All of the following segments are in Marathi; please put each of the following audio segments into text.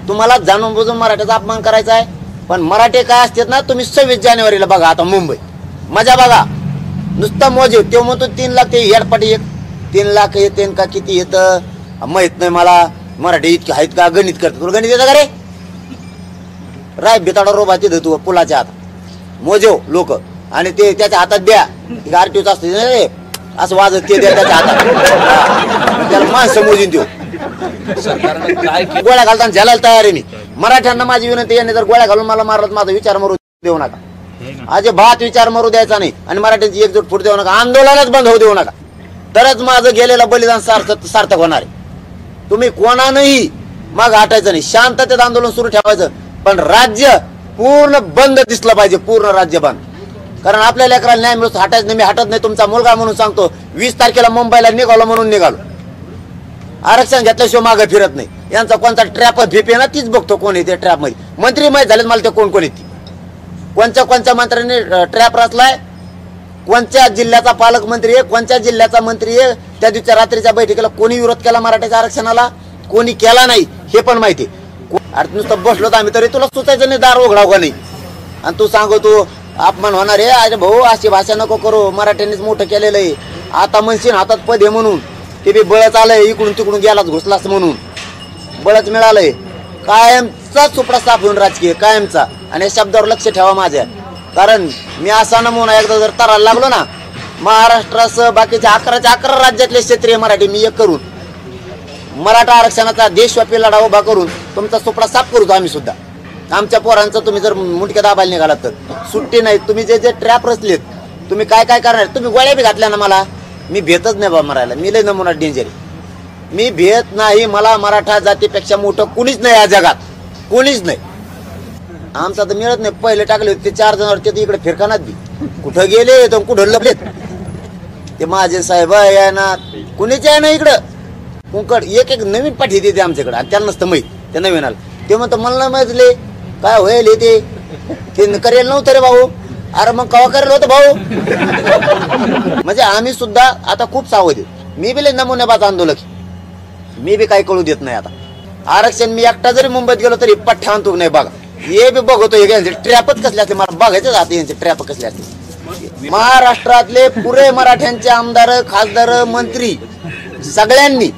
तुम्हाला जाणून बुजून मराठ्याचा अपमान करायचा आहे। पण मराठे काय असतात ना, तुम्ही 26 जानेवारीला बघा, आता मुंबई मजा बघा, नुसतं मोजे ते म्हणतो 3 लाख, ते हेडपाटी 3 लाख येते का किती येतं माहित नाही मला, मराठी इतके आहेत का, गणित करतो, तुला गणित येतं का रे? राय बिताडा रोबा तिथं तू पुलाच्या हात मोजो लोक, आणि ते त्याच्या हातात द्या, आरटीओच असते असं वाजत ते द्या त्याच्या हातात, त्याला माणसं मोजून देऊ। गोळ्या घालताना झेलायला तयार आहे मी। मराठ्यांना माझी विनंती, यांनी जर गोळ्या घालून मला मारलं माझा विचार मरू देऊ नका, अजिबात विचार मरू द्यायचा नाही, आणि मराठ्यांची एकजूट फूट देऊ नका, आंदोलनच बंद होऊ देऊ नका, तरच माझं गेलेलं बलिदान सार्थक होणार आहे। तुम्ही कोणानंही मग हटायचं नाही, शांततेत आंदोलन सुरू ठेवायचं, पण राज्य पूर्ण बंद दिसलं पाहिजे, पूर्ण राज्य बंद, कारण आपल्या लेकराला न्याय मिळतो, हटायचं नाही, मी हटत नाही, तुमचा मुलगा म्हणून सांगतो, 20 तारखेला मुंबईला निघालो म्हणून निघालो, आरक्षण घेतल्याशिवाय मागे फिरत नाही। यांचा कोणता ट्रॅप भीपी आहे ना, तीच बघतो कोण आहे ते ट्रॅप मध्ये, मंत्री माहीत झालेत मला ते कोण कोण येते, कोणत्या मंत्र्यांनी ट्रॅप रचलाय, कोणत्या जिल्ह्याचा पालकमंत्री आहे, कोणत्या जिल्ह्याचा मंत्री आहे, त्या दिवशी रात्रीच्या बैठकीला कोणी विरोध केला मराठ्याच्या आरक्षणाला, कोणी केला नाही हे पण माहिती। अरे नुसतं बसलो तर आम्ही, तरी तुला सुचायचं नाही दार उघडाव का नाही, आणि तू सांगतो अपमान होणार आहे, अरे भाऊ अशी भाषा नको करू, मराठ्यांनीच मोठं केलेलं आहे, आता म्हणशील हातात पद आहे म्हणून, ते बी बळच आलंय, इकडून तिकडून गेलाच घुसलास म्हणून बळच मिळालंय, कायमचा सुपडा साफ होऊन राजकीय कायमचा, आणि या शब्दावर लक्ष ठेवा माझ्या, कारण मी असा नमुना एकदा जर तराला लागलो ना, महाराष्ट्रासह बाकीच्या 11 राज्यातले क्षेत्रीय मराठी मी एक करून मराठा आरक्षणाचा देशव्यापी लढा उभा करून तुमचा सुपडा साफ करू आम्ही सुद्धा। आमच्या पोरांचं तुम्ही जर मुंडक्या दाबायला निघालात तर सुट्टी नाही। तुम्ही जे ट्रॅप रचलेत, तुम्ही काय करणार, तुम्ही गोळ्या बी घातल्या ना, मला मी भेटच नाही बा मरायला, मी लय नमुना डेंजर, मी भेट नाही, मला मराठा जातीपेक्षा मोठं कुणीच नाही या जगात, कुणीच नाही। आमचा तर मिळत नाही, पहिले टाकले होते 4 जण, ते इकडे फिरकानात बी कुठं गेले तर कुठं लपलेत, ते माझे साहेब आहे ना, कुणीच आहे ना इकडं, कुंकड एक नवीन पाठी देते आमच्याकडे, आणि त्यांना नसतं माहीत, ते नवीन आलं ते म्हणतं मला नाही माहितले काय होईल ते करेल नव्हतं रे भाऊ, अरे मग कवा करेल होतं भाऊ। म्हणजे आम्ही सुद्धा आता खूप सावध, मी बी लय नमुनेबाज आंदोलक, मी बी काही कळू देत नाही। आता आरक्षण मी एकटा जरी मुंबईत गेलो तरी पठ्ठा आणतो नाही बघा, हे बी बघतो यांचे ट्रॅपच कसले असते, मला बघायचं जाते यांचे ट्रॅप कसले असते। महाराष्ट्रातले पुरे मराठ्यांचे आमदार, खासदार, मंत्री सगळ्यांनी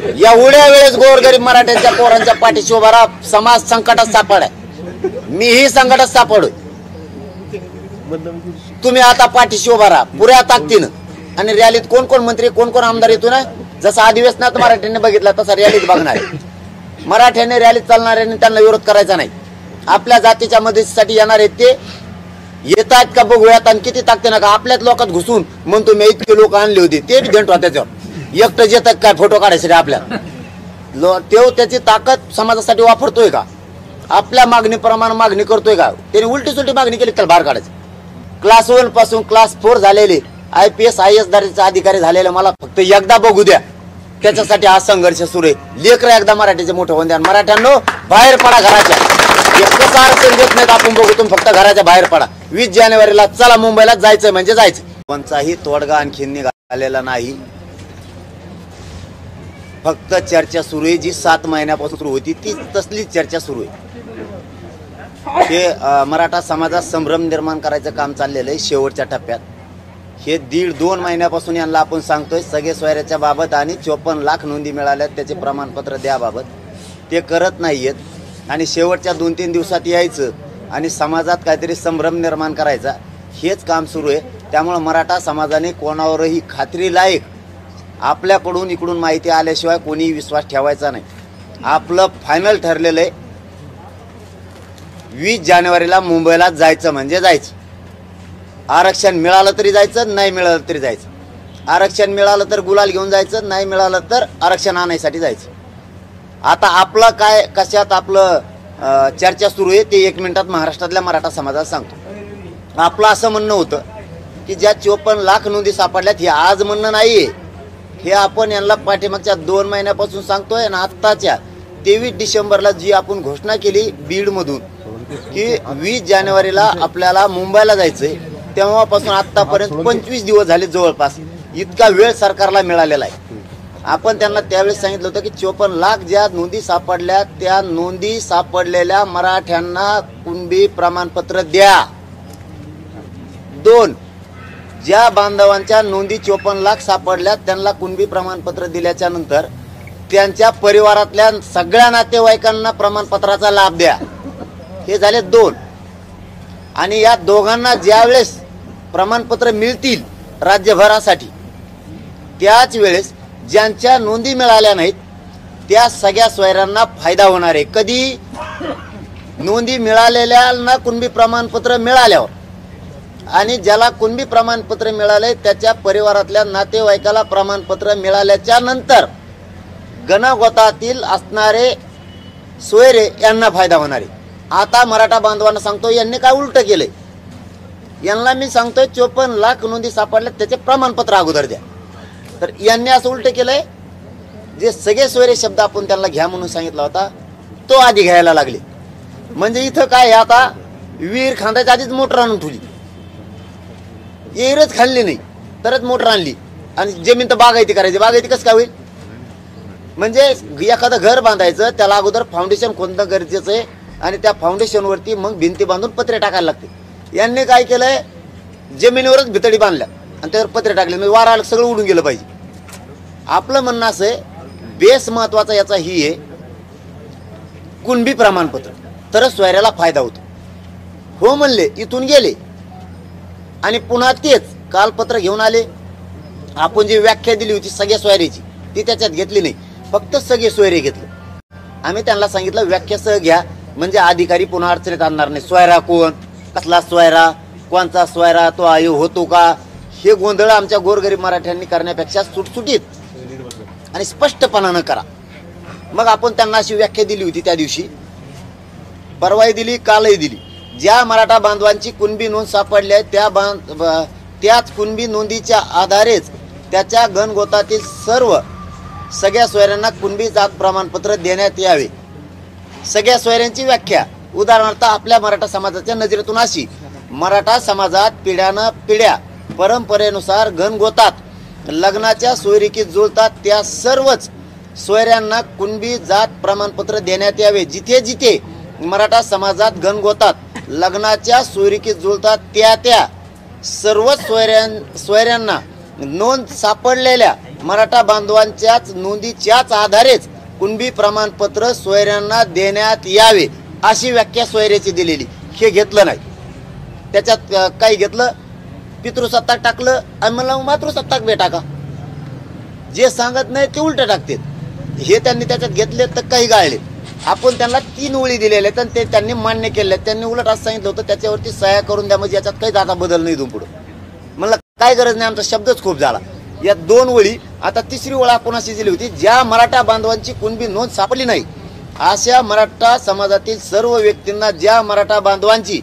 एवढ्या वेळेस गोरगरीब मराठ्यांच्या पोरांच्या पाठीशी उभा राहा, समाज संकटात सापडाय, मीही संकटात सापडोय, तुम्ही आता पाठीशी उभा राहा पुऱ्या ताकदीनं, आणि रॅलीत कोण कोण मंत्री कोण कोण आमदार येतो ना, जसं अधिवेशनात मराठ्यांनी बघितला तसा रॅलीत बघणार आहे। मराठ्यांनी रॅलीत चालणाऱ्यांनी त्यांना विरोध करायचा नाही, आपल्या जातीच्या मदतीसाठी येणार आहेत ते येतात का बघूयात, आणि किती ताकदीनं का आपल्याच लोकात घुसून म्हणतो मी इतके लोक आणले होते, ते बी देणतो त्याच्यावर एकटं येतात काय फोटो काढायसाठी आपल्या, तेव्हा त्याची ताकद समाजासाठी वापरतोय का, आपल्या मागणीप्रमाणे मागणी करतोय का, त्याने उलटी सुलटी मागणी केली त्याला बाहेर काढायचं। क्लास 1 पासून क्लास 4 झालेले IPS IAS दर्जाचे अधिकारी झालेले मला फक्त एकदा बघू द्या, त्याच्यासाठी हा संघर्ष सुरू आहे। लेकर एकदा मराठीचे मोठे होऊन द्या, मराठ्यांनो बाहेर पडा घराच्या, एकच आरक्षण देत नाहीत आपण बघू, तुम्ही फक्त घराच्या बाहेर पडा, 20 जानेवारीला चला मुंबईला जायचंय म्हणजे जायचं, कोणताही तोडगा आणखी निघालेला नाही, फक्त चर्चा सुरू आहे, जी 7 महिन्यापासून सुरू होती ती तसलीच चर्चा सुरू आहे। हे मराठा समाजात संभ्रम निर्माण करायचं काम चाललेलं आहे शेवटच्या टप्प्यात, हे 1.5-2 महिन्यापासून यांना आपण सांगतोय सगळे सोयऱ्याच्या बाबत आणि 54 लाख नोंदी मिळाल्यात त्याचे प्रमाणपत्र द्याबाबत, ते करत नाहीयेत, आणि शेवटच्या 2-3 दिवसात यायचं आणि समाजात काहीतरी संभ्रम निर्माण करायचा, हेच काम सुरू आहे। त्यामुळे मराठा समाजाने कोणावरही खात्रीलायक आपल्याकडून इकडून माहिती आल्याशिवाय कोणी विश्वास ठेवायचा नाही। आपलं फायनल ठरलेलं आहे, 20 जानेवारीला मुंबईला जायचं म्हणजे जायचं, आरक्षण मिळालं तरी जायचं, नाही मिळालं तरी जायचं, आरक्षण मिळालं तर गुलाल घेऊन जायचं, नाही मिळालं तर आरक्षण आणायसाठी जायचं। आता आपलं काय कशात आपलं चर्चा सुरू आहे ते 1 मिनिटात महाराष्ट्रातल्या मराठा समाजाला सांगतो। आपलं असं म्हणणं होतं की ज्या 54 लाख नोंदी सापडल्यात हे आज म्हणणं नाहीये, हे आपण यांना पाठीमागच्या 2 महिन्यापासून सांगतोय, आणि आत्ताच्या 23 डिसेंबरला जी आपण घोषणा केली बीडमधून की 20 जानेवारीला आपल्याला मुंबईला जायचंय, तेव्हापासून आतापर्यंत 25 दिवस झाले जवळपास, इतका वेळ सरकारला मिळालेला आहे। आपण त्यांना त्यावेळेस सांगितलं होतं की 54 लाख ज्या नोंदी सापडल्या त्या नोंदी सापडलेल्या मराठ्यांना कुणबी प्रमाणपत्र द्या. 2, ज्या बांधवांच्या नोंदी 54 लाख सापडल्या त्यांना कुणबी प्रमाणपत्र दिल्याच्या नंतर त्यांच्या परिवारातल्या सगळ्या नातेवाईकांना प्रमाणपत्राचा लाभ द्या. हे झाले 2. आणि या दोघांना ज्यावेळेस प्रमाणपत्र मिळतील राज्यभरासाठी त्याच वेळेस ज्यांच्या नोंदी मिळाल्या नाहीत त्या सगळ्या सोयऱ्यांना फायदा होणार आहे. कधी? नोंदी मिळालेल्यांना कुणबी प्रमाणपत्र मिळाल्यावर आणि ज्याला कुणबी प्रमाणपत्र मिळाले त्याच्या परिवारातल्या नातेवाईकाला प्रमाणपत्र मिळाल्याच्या नंतर गणगोतातील असणारे सोयरे यांना फायदा होणार आहे. आता मराठा बांधवांना सांगतो यांनी काय उलट केलंय. यांना मी सांगतोय 54 लाख नोंदी सापडल्या त्याचे प्रमाणपत्र अगोदर द्या. तर यांनी असं उलट केलंय. जे सगळे सोयरे शब्द आपण त्यांना घ्या म्हणून सांगितला होता तो आधी घ्यायला लागले. म्हणजे इथं काय आता विहीर खांदायच्या आधीच मोटर आणून ठेवली. विहीरच खाल्ली नाही तरच मोटर आणली आणि जमीन तर बागायती करायची. बागायती कसं काय होईल? म्हणजे एखादं घर बांधायचं त्याला अगोदर फाउंडेशन खोदणं गरजेचं आहे आणि त्या फाउंडेशनवरती मग भिंती बांधून पत्रे टाकायला लागते. यांनी काय केलंय जमिनीवरच भितडी बांधल्या आणि त्यावर पत्रे टाकले. म्हणजे वारा सगळं उडून गेलं पाहिजे. आपलं म्हणणं असं आहे बेस महत्वाचा याचा ही आहे कुणबी प्रमाणपत्र तरच सोयऱ्याला फायदा होतो. हो म्हणले इथून गेले आणि पुन्हा तेच कालपत्र घेऊन आले. आपण जी व्याख्या दिली होती सगळ्या सोयऱ्याची ती त्याच्यात घेतली नाही. फक्त सगळे सोयरे घेतले. आम्ही त्यांना सांगितलं व्याख्या सह घ्या म्हणजे अधिकारी पुन्हा अडचणीत आणणार नाही. सोयरा कोण, कसला सोयरा, कोणचा सोयरा, तो आयु होतो का, हे गोंधळ आमच्या गोरगरीब मराठ्यांनी करण्यापेक्षा सुटसुटीत आणि स्पष्टपणानं करा. मग आपण त्यांना अशी व्याख्या दिली होती त्या दिवशी, परवाही दिली, कालही दिली. ज्या मराठा बांधवांची कुणबी नोंद सापडली आहे त्याच कुणबी नोंदीच्या आधारेच त्याच्या गणगोतातील सगळ्या सोयऱ्यांना कुणबी जात प्रमाणपत्र देण्यात यावे. सगळ्या सोयऱ्यांची व्याख्या उदाहरणार्थ आपल्या मराठा समाजाच्या नजरेतून अशी: मराठा समाजात पिढ्यानं पिढ्या परंपरेनुसार गणगोतात लग्नाच्या सोयरिकीत जुळतात त्या सर्वच सोयऱ्यांना कुणबी जात प्रमाणपत्र देण्यात यावे. जिथे जिथे मराठा समाजात गणगोतात लग्नाच्या सोयरिकीत जुळतात त्या सर्वच सोयऱ्यांना नोंद सापडलेल्या मराठा बांधवांच्याच नोंदीच्याच आधारेच कुणबी प्रमाणपत्र सोयऱ्यांना देण्यात यावे अशी व्याख्या सोयऱ्याची दिलेली. हे घेतलं नाही. त्याच्यात काही घेतलं पितृसत्ताक टाकलं आणि मला मातृसत्ताक बे टाका. जे सांगत नाही ते उलट टाकते. हे त्यांनी त्याच्यात घेतले तर काही गाळले. आपण त्यांना 3 ओळी दिलेल्या आहेत आणि ते त्यांनी मान्य केले. त्यांनी उलट असं सांगितलं होतं त्याच्यावरती सह्या करून द्या म्हणजे याच्यात काही दादा बदल नाही इथून पुढं. म्हणलं काय गरज नाही, आमचा शब्दच खूप झाला. या 2 ओळी. आता 3री ओळ आपण अशी दिली होती: ज्या मराठा बांधवांची कुणबी नोंद सापडली नाही अशा मराठा समाजातील सर्व व्यक्तींना ज्या मराठा बांधवांची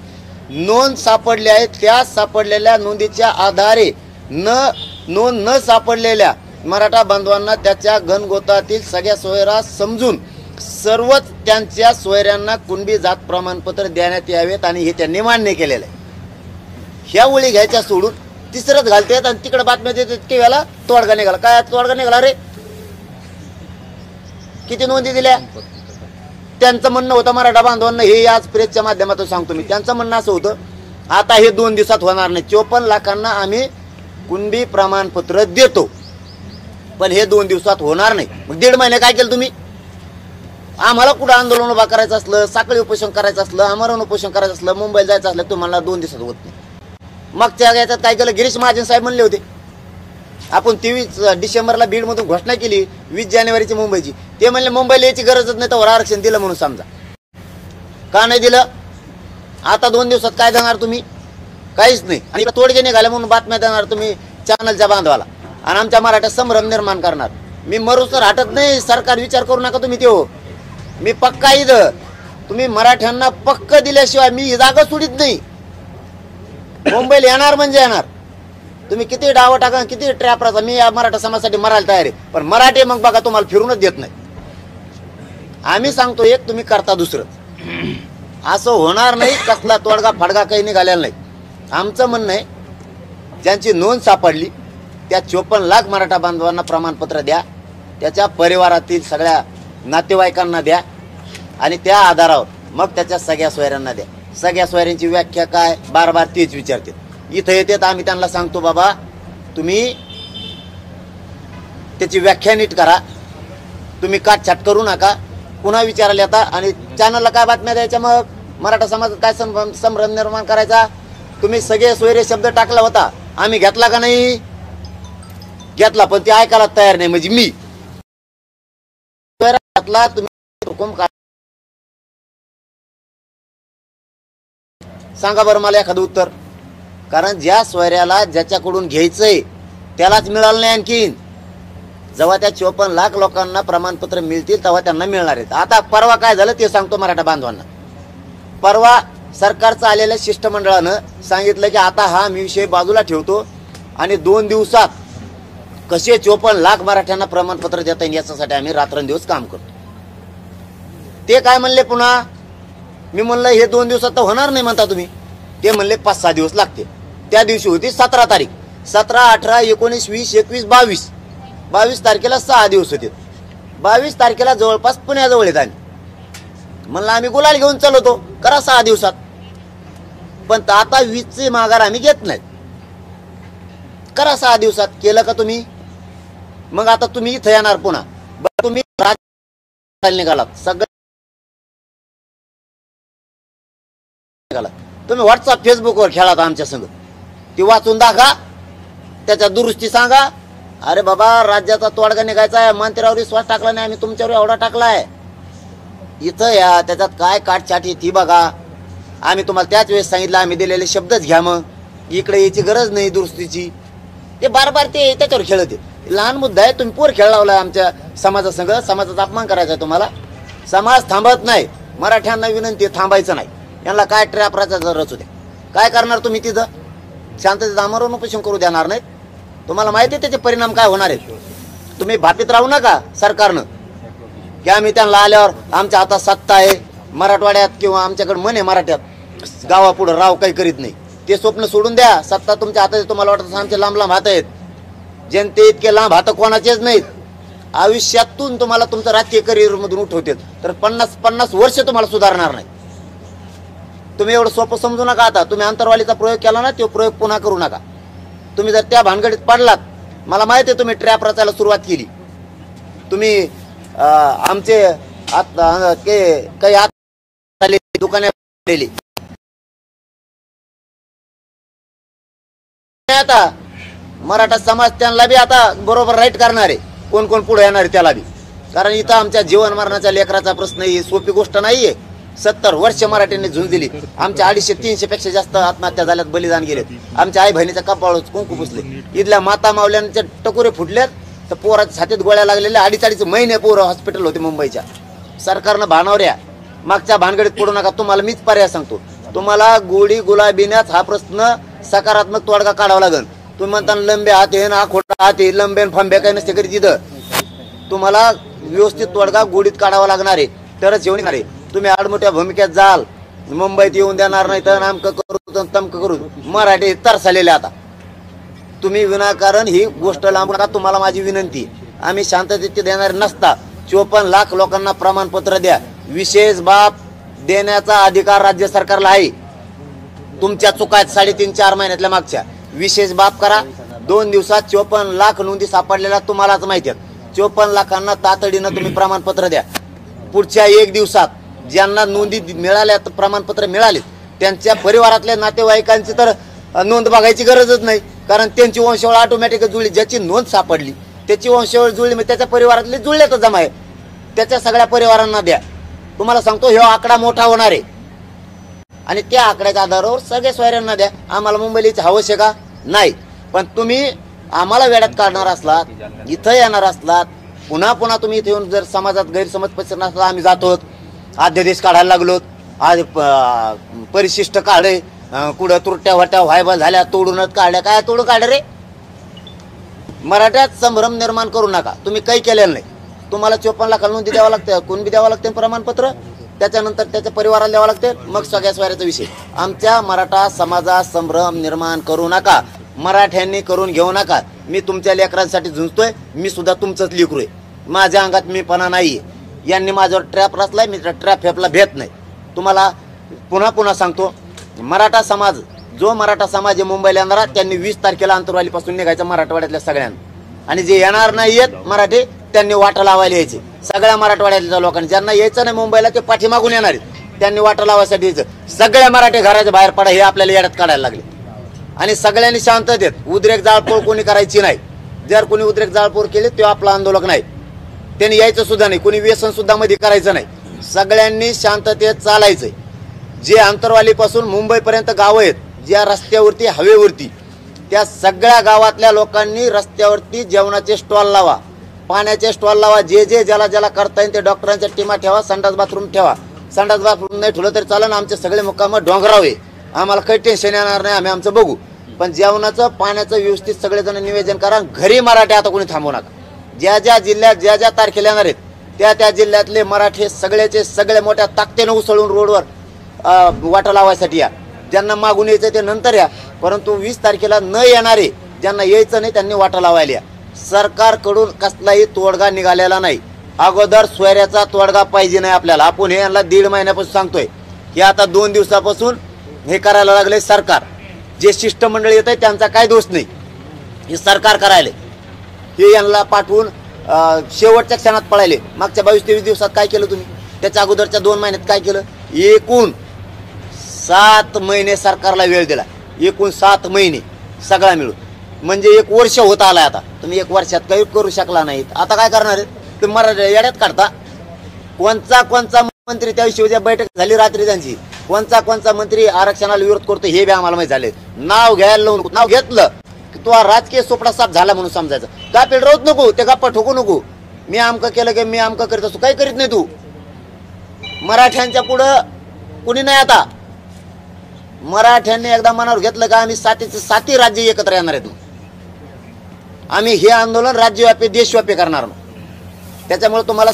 नोंद सापडली आहे त्या सापडलेल्या नोंदीच्या आधारे नोंद न सापडलेल्या मराठा बांधवांना त्याच्या गणगोतातील सगळ्या सोयरा समजून सर्वच त्यांच्या सोयऱ्यांना कुणबी जात प्रमाणपत्र देण्यात यावेत आणि हे त्यांनी मान्य केलेलं आहे. ह्या ओळी घ्यायच्या सोडून 3रच घालतात आणि तिकडे बातम्या देतात की याला तोडगा निघाला. काय तोडगा निघाला रे? किती नोंदी दिल्या? त्यांचं म्हणणं होतं मराठा बांधवांना, हे आज प्रेसच्या माध्यमातून सांगतो मी, त्यांचं म्हणणं असं होतं आता हे 2 दिवसात होणार नाही. 54 लाखांना आम्ही कुणबी प्रमाणपत्र देतो पण हे 2 दिवसात होणार नाही. मग 1.5 महिने काय केलं तुम्ही? आम्हाला कुठं आंदोलन उभा करायचं असलं, साखळी उपोषण करायचं असलं, आमरण उपोषण करायचं असलं, मुंबईला जायचं असलं तुम्हाला 2 दिवसात होत नाही. मग त्या याच्यात काय केलं? गिरीश महाजन साहेब म्हणले होते आपण 23 डिसेंबरला बीडमधून घोषणा केली 20 जानेवारीची मुंबईची. ते म्हणले मुंबईला यायची गरजच नाही तर आरक्षण दिलं म्हणून समजा. का नाही दिलं? आता 2 दिवसात काय देणार तुम्ही? काहीच नाही. आणि तोडगे निघाले म्हणून बातम्या देणार तुम्ही चॅनलच्या बांधवाला आणि आमच्या मराठ्यात संभ्रम निर्माण करणार. मी मरुसर हटत नाही. सरकार विचार करू नका तुम्ही. ते हो मी पक्का इथं तुम्ही मराठ्यांना पक्क दिल्याशिवाय मी ही जागा सोडित नाही. मुंबईला येणार म्हणजे येणार. तुम्ही किती डाव टाका किती ट्रॅप राहा मी या मराठा समाजासाठी मरायला तयार आहे. पण मराठी मग बघा तुम्हाला फिरूनच देत नाही. आम्ही सांगतो एक, तुम्ही करता दुसरं. असं होणार नाही. कसला तोडगा फडगा काही निघालेला नाही. आमचं म्हणणं आहे ज्यांची नोंद सापडली त्या 54 लाख मराठा बांधवांना प्रमाणपत्र द्या. त्याच्या परिवारातील सगळ्या नातेवाईकांना द्या आणि त्या आधारावर मग त्याच्या सगळ्या सोयऱ्यांना द्या. सगळ्या सोयऱ्यांची व्याख्या काय, बार बार तेच विचारते. इथं येतात आम्ही त्यांना सांगतो बाबा तुम्ही त्याची व्याख्या नीट करा, तुम्ही काटछाट करू नका. पुन्हा विचारायला येता आणि चॅनलला काय बातम्या द्यायच्या, मग मराठा समाजात काय संभ्रम निर्माण करायचा. तुम्ही सगळे सोयरे शब्द टाकला होता, आम्ही घेतला का नाही? घेतला, पण ते ऐकायला तयार नाही. म्हणजे मी घेतला, तुम्ही हुकूम सांगा बरं मला एखादं उत्तर. कारण ज्या सोयऱ्याला ज्याच्याकडून घ्यायचंय त्यालाच मिळालं नाही. आणखीन जेव्हा त्या 54 लाख लोकांना प्रमाणपत्र मिळतील तेव्हा त्यांना मिळणार आहेत. आता परवा काय झालं ते सांगतो मराठा बांधवांना. परवा सरकारचं आलेल्या शिष्टमंडळानं सांगितलं की आता हा मी विषय बाजूला ठेवतो आणि 2 दिवसात कसे 54 लाख मराठ्यांना प्रमाणपत्र देता येईल याच्यासाठी आम्ही रात्रंदिवस काम करतो. ते काय म्हणले पुन्हा, मी म्हणलं हे 2 दिवसात तर होणार नाही म्हणता तुम्ही. ते म्हणले 5-6 दिवस लागते. त्या दिवशी होती 17 तारीख. 17, 18, 19, 20, 21, 22. 22 तारखेला 6 दिवस होते. 22 तारखेला जवळपास पुण्याजवळ येत आम्ही. म्हणलं आम्ही गुलाल घेऊन चालवतो, करा 6 दिवसात. पण आता 20चे माघार आम्ही घेत नाहीत, करा 6 दिवसात. केलं का तुम्ही? मग आता तुम्ही इथं येणार पुन्हा. तुम्ही निघालात सगळं तुम्ही व्हॉट्सअप फेसबुकवर खेळात आमच्या संग. ती वाचून दाखवा, त्याच्या दुरुस्ती सांगा. अरे बाबा राज्याचा तोडगा निघायचा आहे, मंत्र्यावर विश्वास टाकला नाही आम्ही, तुमच्यावर एवढा टाकलाय. इथं या, त्याच्यात काय काटछाटी ती बघा. आम्ही तुम्हाला त्याच वेळेस सांगितलं आम्ही दिलेले शब्दच घ्या. मग इकडे यायची गरज नाही दुरुस्तीची. ते बार बार ते त्याच्यावर खेळते. लहान मुद्दा आहे, तुम्ही पोर खेळ लावलाय आमच्या समाजासंग. समाजाचा अपमान करायचा आहे तुम्हाला. समाज थांबत नाही. मराठ्यांना विनंती थांबायचं नाही. यांना काय ट्रॅप राहायचा रच होते. काय करणार तुम्ही तिथं? शांततेत आमरण उपोषण करू देणार नाहीत. तुम्हाला माहिती आहे त्याचे परिणाम काय होणार आहेत. तुम्ही भापीत राहू नका सरकारनं की आम्ही त्यांना आल्यावर आमच्या हातात सत्ता आहे. मराठवाड्यात किंवा आमच्याकडे मन आहे मराठ्यात गावापुढं राव काही करीत नाही. ते स्वप्न सोडून द्या. सत्ता तुमच्या हातात आहे. तुम्हाला वाटतं आमचे लांब लांब हात आहेत. जनते इतके लांब हात कोणाचेच नाहीत. आयुष्यातून तुम्हाला तुमचं राजकीय करिअर मधून उठवतात तर 50 वर्ष तुम्हाला सुधारणार नाही. तुम्ही एवढं सोपं समजू नका. आता तुम्ही अंतरवालीचा प्रयोग केला ना, तो प्रयोग पुन्हा करू नका. तुम्ही जर त्या भानगडीत पडलात, मला माहिती आहे तुम्ही ट्रॅप रचायला सुरुवात केली. तुम्ही आमचे काही दुकाने आता मराठा समाज त्यांना बी आता बरोबर राईट करणार आहे. कोण कोण पुढे येणार आहे त्याला बी. कारण इथं आमच्या जीवन मरणाच्या लेकराचा प्रश्न ही सोपी गोष्ट नाहीये. 70 वर्ष मराठ्यांनी झुंज दिली. आमच्या 250-300 पेक्षा जास्त आत्महत्या झाल्यात, बलिदान गेलेत. आमच्या आई बहिणीच्या कपाळ कुंकू पुसले. इथल्या माता मावल्यांचे टकुरे फुटलेत तर पोराच्या छातीत गोळ्या लागलेल्या. 2.5 महिने पोरं हॉस्पिटल होते मुंबईच्या. सरकारनं भानावऱ्या मागच्या भानगडीत पडू नका. तुम्हाला मीच पर्याय सांगतो. तुम्हाला गोळी गुलाबीण्यात हा प्रश्न सकारात्मक तोडगा काढावा लागेल. तुम्ही म्हणता लंबे हात आहे ना, खोटा हात आहे, लंबे फंबे काही नसते कधी. तिथं तुम्हाला व्यवस्थित तोडगा गोडीत काढावा लागणार आहे, तरच येऊन आहे. तुम्ही आडमोठ्या भूमिकेत जाल, मुंबईत येऊन देणार नाही तर नामकं करू तमकं करू. मराठी तरसालेले आता तुम्ही विनाकारण ही गोष्ट लांबू नका. तुम्हाला माझी विनंती, आम्ही शांततेत देणार नसता. 54 लाख लोकांना प्रमाणपत्र द्या. विशेष बाब देण्याचा अधिकार राज्य सरकारला आहे. तुमच्या चुका आहेत 3.5-4 महिन्यातल्या मागच्या. विशेष बाब करा. 2 दिवसात 54 लाख नोंदी सापडलेल्या तुम्हालाच माहिती आहेत. 54 लाखांना तातडीनं तुम्ही प्रमाणपत्र द्या. पुढच्या 1 दिवसात ज्यांना नोंदी मिळाल्या, प्रमाणपत्र मिळाले, त्यांच्या परिवारातल्या नातेवाईकांची तर नोंद बघायची गरजच नाही. कारण त्यांची वंशावळ ऑटोमॅटिक जुळली. ज्याची नोंद सापडली त्याची वंशावळ जुळली, मग त्याच्या परिवारातले जुळले तर जमा आहे. त्याच्या सगळ्या परिवारांना द्या. तुम्हाला सांगतो हे आकडा मोठा होणार आहे आणि त्या आकड्याच्या आधारावर सगळ्या सोयऱ्यांना द्या. आम्हाला मुंबईची हवस आहे का? नाही. पण तुम्ही आम्हाला वेड्यात काढणार असलात, इथं येणार असलात, पुन्हा पुन्हा तुम्ही इथे येऊन जर समाजात गैरसमज पसरणार असला, आम्ही जातो अध्यादेश काढायला लागलो, आज परिशिष्ट काढे, कुठं तुरट्या वाट्या व्हायबल झाल्या, तोडूनच काढल्या. काय तोडून काढ रे? मराठ्यात संभ्रम निर्माण करू नका. तुम्ही काही केलेलं नाही. तुम्हाला 54 लाख नोंदी द्यावं लागतं. कोण बी द्यावं लागते प्रमाणपत्र. त्याच्यानंतर त्याच्या परिवाराला द्यावं लागते. मग सगळ्या स्वाऱ्याचा विषय. आमच्या मराठा समाजात संभ्रम निर्माण करू नका. मराठ्यांनी करून घेऊ नका. मी तुमच्या लेकरांसाठी झुंजतोय. मी सुद्धा तुमचंच लेकरू आहे. माझ्या अंगात मीपणा नाहीये. यांनी माझ्यावर ट्रॅप रचलाय, मी त्या ट्रॅप फेपला भेट नाही. तुम्हाला पुन्हा पुन्हा सांगतो, मराठा समाज जो मराठा समाज आहे मुंबईला येणारा, त्यांनी 20 तारखेला आंतरवालीपासून निघायचं मराठवाड्यातल्या सगळ्यांना. आणि जे येणार नाहीयेत मराठी त्यांनी वाटा लावायला यायचे. सगळ्या मराठवाड्यातल्या लोकांनी, ज्यांना यायचं नाही मुंबईला ते पाठीमागून येणार आहेत, त्यांनी वाटा लावायसाठी यायचं. सगळ्या मराठी घराच्या बाहेर पडा हे आपल्याला येड्यात काढायला लागले. आणि सगळ्यांनी शांततेत, उद्रेक जाळपोळ कोणी करायची नाही. जर कोणी उद्रेक जाळपोळ केली ते आपला आंदोलक नाही, त्यांनी यायचं सुद्धा नाही, कोणी व्यसन सुद्धा मध्ये करायचं नाही. सगळ्यांनी शांततेत चालायचंय. जे आंतरवालीपासून मुंबईपर्यंत गावं आहेत, ज्या रस्त्यावरती हवेवरती, त्या सगळ्या गावातल्या लोकांनी रस्त्यावरती जेवणाचे स्टॉल लावा, पाण्याचे स्टॉल लावा. जे ज्याला ज्याला करता येईल ते डॉक्टरांच्या टीमा ठेवा. संडास बाथरूम ठेवा. संडास बाथरूम नाही ठेवलं तरी चालेल, आमचे सगळे मुक्काम डोंगरावे, आम्हाला काही टेन्शन येणार नाही, आम्ही आमचं बघू. पण जेवणाचं पाण्याचं व्यवस्थित सगळेजण नियोजन करा. घरी मराठी आता कोणी थांबवू नका. ज्या ज्या जिल्ह्यात ज्या ज्या तारखेला येणार आहेत त्या जिल्ह्यातले मराठी सगळ्याचे सगळे मोठ्या ताकदीनं उसळून रोडवर वाटा लावायसाठी या. ज्यांना मागून यायचं ते नंतर या, परंतु 20 तारखेला न येणारे, ज्यांना यायचं नाही त्यांनी वाटा लावायला या. सरकारकडून कसलाही तोडगा निघालेला नाही. अगोदर सोयऱ्याचा तोडगा पाहिजे नाही आपल्याला. आपण हे यांना 1.5 महिन्यापासून सांगतोय की आता 2 दिवसापासून हे करायला लागले सरकार. जे शिष्टमंडळ येत आहे त्यांचा काय दोष नाही, हे सरकार करायले. हे यांना पाठवून शेवटच्या क्षणात पळायले. मागच्या 22-23 दिवसात काय केलं तुम्ही? त्याच्या अगोदरच्या 2 महिन्यात काय केलं? एकूण 7 महिने सरकारला वेळ दिला. एकूण 7 महिने सगळा मिळून, म्हणजे 1 वर्ष होत आलाय. आता तुम्ही 1 वर्षात काही करू शकला नाहीत. आता काय करणार आहे तुम्ही? मराठी येड्यात काढता. कोणचा मंत्री, त्या दिवशी बैठक झाली रात्री त्यांची, कोणचा मंत्री आरक्षणाला विरोध करतो हे बी आम्हाला माहिती झाले. नाव घ्यायला लावून, नाव घेतलं की तो राजकीय सोपडा साफ झाला म्हणून समजायचं. का पेडरवत नको, ते गप्पा ठोकू नको. मी आमकं केलं की मी आमकं करीत असतो, काही करीत नाही तू. मराठ्यांच्या पुढं कुणी नाही. आता मराठ्यांनी एकदा मनावर घेतलं का आम्ही 7 राज्य एकत्र येणार आहेत. आम्ही हे आंदोलन राज्यव्यापी देशव्यापी करणार. त्याच्यामुळे तुम्हाला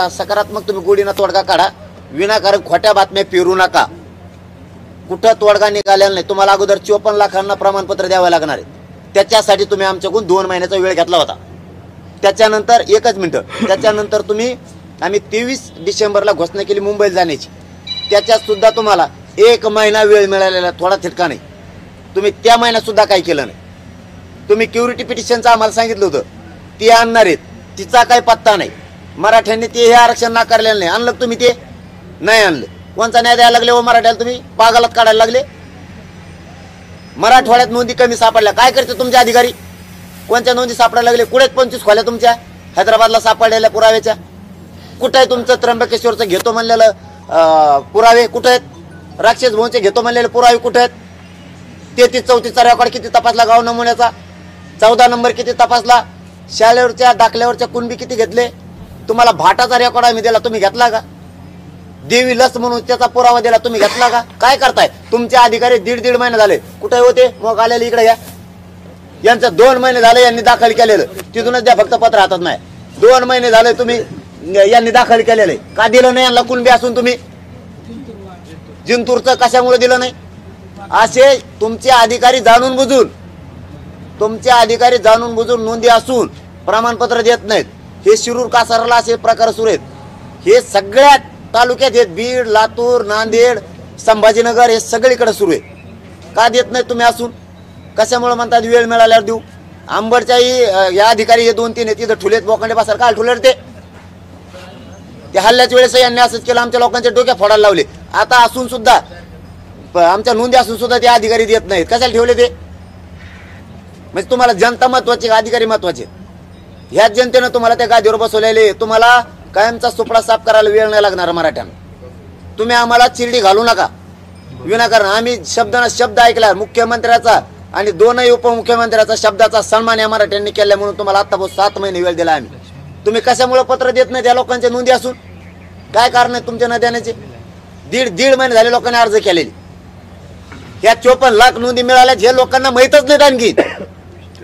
सकारात्मक तुम्ही गोडीना तोडगा काढा. विनाकारण खोट्या बातम्या पेरू नका. कुठं तोडगा निघालेला नाही. तुम्हाला अगोदर 54 लाखांना प्रमाणपत्र द्यावं लागणार आहे. त्याच्यासाठी तुम्ही आमच्याकडून 2 महिन्याचा वेळ घेतला होता. त्याच्यानंतर 1 मिनिट, त्याच्यानंतर आम्ही 23 डिसेंबरला घोषणा केली मुंबईला जाण्याची. त्याच्यात सुद्धा तुम्हाला 1 महिना वेळ मिळालेला, थोडा थिटका नाही. तुम्ही त्या महिन्यात सुद्धा काही केलं नाही. तुम्ही क्युरिटी पिटिशनचं आम्हाला सांगितलं होतं, ती आणणार आहेत, तिचा काही पत्ता नाही. मराठ्यांनी ते हे आरक्षण नाकारलेलं नाही. आणलं तुम्ही ते नाही आणलं. कोणचा न्याय द्यायला लागले व मराठ्याला? तुम्ही पागलात काढायला लागले. मराठवाड्यात नोंदी कमी सापडल्या, काय करते तुमचे अधिकारी? कोणत्या नोंदी सापडायला लागले? कुठे 25 खोल्या तुमच्या हैदराबादला सापडलेल्या पुराव्याच्या? कुठं आहे तुमचं त्र्यंबकेश्वरचं घेतो म्हणलेलं पुरावे? कुठं आहेत? राक्षस भाऊचे घेतो म्हणलेले पुरावे कुठे आहेत? 33-34चा रेकॉर्ड किती तपासला? गाव नमुन्याचा 14 नंबर किती तपासला? शाळेवरच्या दाखल्यावरच्या कुणबी किती घेतले? तुम्हाला भाटाचा रेकॉर्ड आम्ही दिला, तुम्ही घेतला का? देवी लस म्हणून त्याचा पुरावा दिला, तुम्ही घेतला का? काय करताय? तुमचे अधिकारी 1.5 महिने झाले कुठे होते? मग आलेले इकडे घ्या. यांचं 2 महिने झाले यांनी दाखल केलेलं, तिथूनच द्या फक्त पत्र हातात नाही. 2 महिने झाले तुम्ही यांनी दाखल केलेलं, का दिलं नाही यांना? कुणबी असून तुम्ही जिंतूरचं कशामुळे दिलं नाही? असे तुमचे अधिकारी जाणून बुजून नोंदी असून प्रमाणपत्र देत नाहीत. हे शिरूर कासारला असे प्रकार सुरू आहेत. हे सगळ्या तालुक्यात आहेत. बीड, लातूर, नांदेड, संभाजीनगर हे सगळीकडे सुरू आहे. का देत नाही तुम्ही असून? कशामुळे म्हणतात वेळ मिळाल्यावर देऊ? आंबडच्याही या अधिकारी हे 2-3 आहेत तिथं ठुलेत बोकांडे बसार. काय ठुले ते हल्ल्याच्या वेळेस यांनी असंच केलं, आमच्या लोकांच्या डोक्या फोडायला लावले. आता असून सुद्धा, आमच्या नोंदी असून सुद्धा ते अधिकारी देत नाहीत. कशाला ठेवले ते? म्हणजे तुम्हाला जनता महत्वाची, अधिकारी महत्वाचे? ह्याच जनतेनं तुम्हाला त्या गादीवर बसवलेले. तुम्हाला कायमचा सुपडा साफ करायला वेळ नाही लागणार मराठ्यांना. तुम्ही आम्हाला चिरडी घालू नका विनाकारण. आम्ही शब्द ऐकला मुख्यमंत्र्याचा आणि 2 उपमुख्यमंत्र्याचा शब्दाचा सन्मान या मराठ्यांनी केला म्हणून तुम्हाला आतापासून 7 महिने वेळ दिला आम्ही. तुम्ही कशामुळे पत्र देत नाही त्या लोकांच्या नोंदी असून? काय कारण आहे तुमच्या न देण्याचे? 1.5 महिने झाले लोकांनी अर्ज केलेले. ह्या 54 लाख नोंदी मिळाल्या हे लोकांना माहीतच नाहीत. आणखी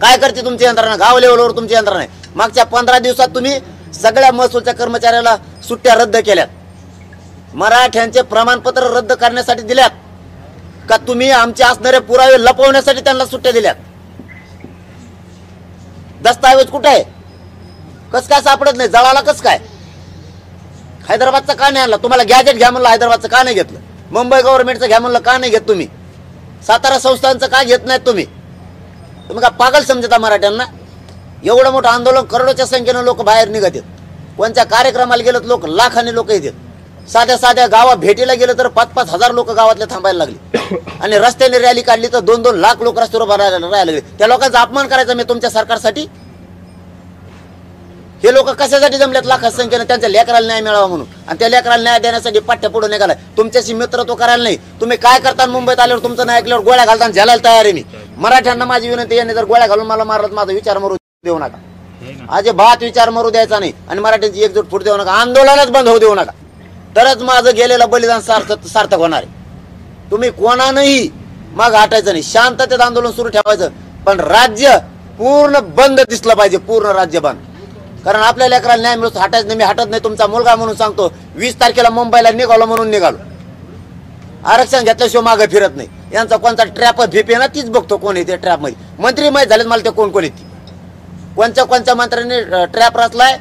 काय करते तुमची यंत्रणा? गाव लेवलवर तुमची यंत्रणा आहे. मागच्या 15 दिवसात तुम्ही सगळ्या महसूलच्या कर्मचाऱ्याला सुट्ट्या रद्द केल्यात. मराठ्यांचे प्रमाणपत्र रद्द करण्यासाठी दिल्यात का तुम्ही आमचे असणारे पुरावे लपवण्यासाठी त्यांना सुट्ट्या दिल्यात? दस्तावेज कुठे आहे? कस काय सापडत नाही? जळाला कस काय? हैदराबादचा का नाही आणला? तुम्हाला गॅजेट घ्या म्हणलं, हैदराबादचं का नाही घेतलं? मुंबई गव्हर्नमेंटचं घ्या म्हणलं, का नाही घेत तुम्ही? सातारा संस्थांचं का घेत नाहीत तुम्ही? तुम्ही का पागल समजता मराठ्यांना? एवढं मोठं आंदोलन, करोडोच्या संख्येनं लोक बाहेर निघत आहेत. कोणत्या कार्यक्रमाला गेलं लोक लाखांनी लोक येतात. साध्या साध्या गावात भेटीला गेलं तर 5-5 हजार लोक गावातले थांबायला लागले. आणि रस्त्याने रॅली काढली तर 2-2 लाख लोक रस्त्यावर राहायला लागले. त्या लोकांचा अपमान करायचा मी तुमच्या सरकारसाठी? हे लोक कशासाठी जमल्यात लाखात संख्येनं? त्यांच्या लेकराला न्याय मिळावा म्हणून. आणि त्या लेकराला न्याय देण्यासाठी पाठ्य पुढे निघालाय. तुमच्याशी मित्रत्व करायला नाही. तुम्ही काय करता? मुंबईत आल्यावर तुमचं नाही ऐकल्यावर गोळ्या घालताना झेलायला तयार आहे मी. मराठ्यांना माझी विनंती, यांनी जर गोळ्या घालून मला मारत माझा विचार मरू देऊ नका. अजिबात विचार मरू द्यायचा नाही. आणि मराठ्यांची एकजूट फुट देऊ नका. आंदोलनच बंद होऊ देऊ नका. तरच माझं गेलेलं बलिदान सार्थक होणार आहे. तुम्ही कोणानंही मग हटायचं नाही. शांततेत आंदोलन सुरू ठेवायचं. पण राज्य पूर्ण बंद दिसलं पाहिजे. पूर्ण राज्य बंद. कारण आपल्या लेकराला न्याय मिळतो. हटायचं नाही. मी हटत नाही. तुमचा मुलगा म्हणून सांगतो. 20 तारखेला मुंबईला निघालो म्हणून निघालो. आरक्षण घेतल्याशिवाय मागे फिरत नाही. यांचा कोणता ट्रॅप भीपी ना तीच बघतो कोण येते ट्रॅप मध्ये. मंत्री माहीत झालेत मला ते कोण येते. कोणत्या मंत्र्यांनी ट्रॅप रचलाय?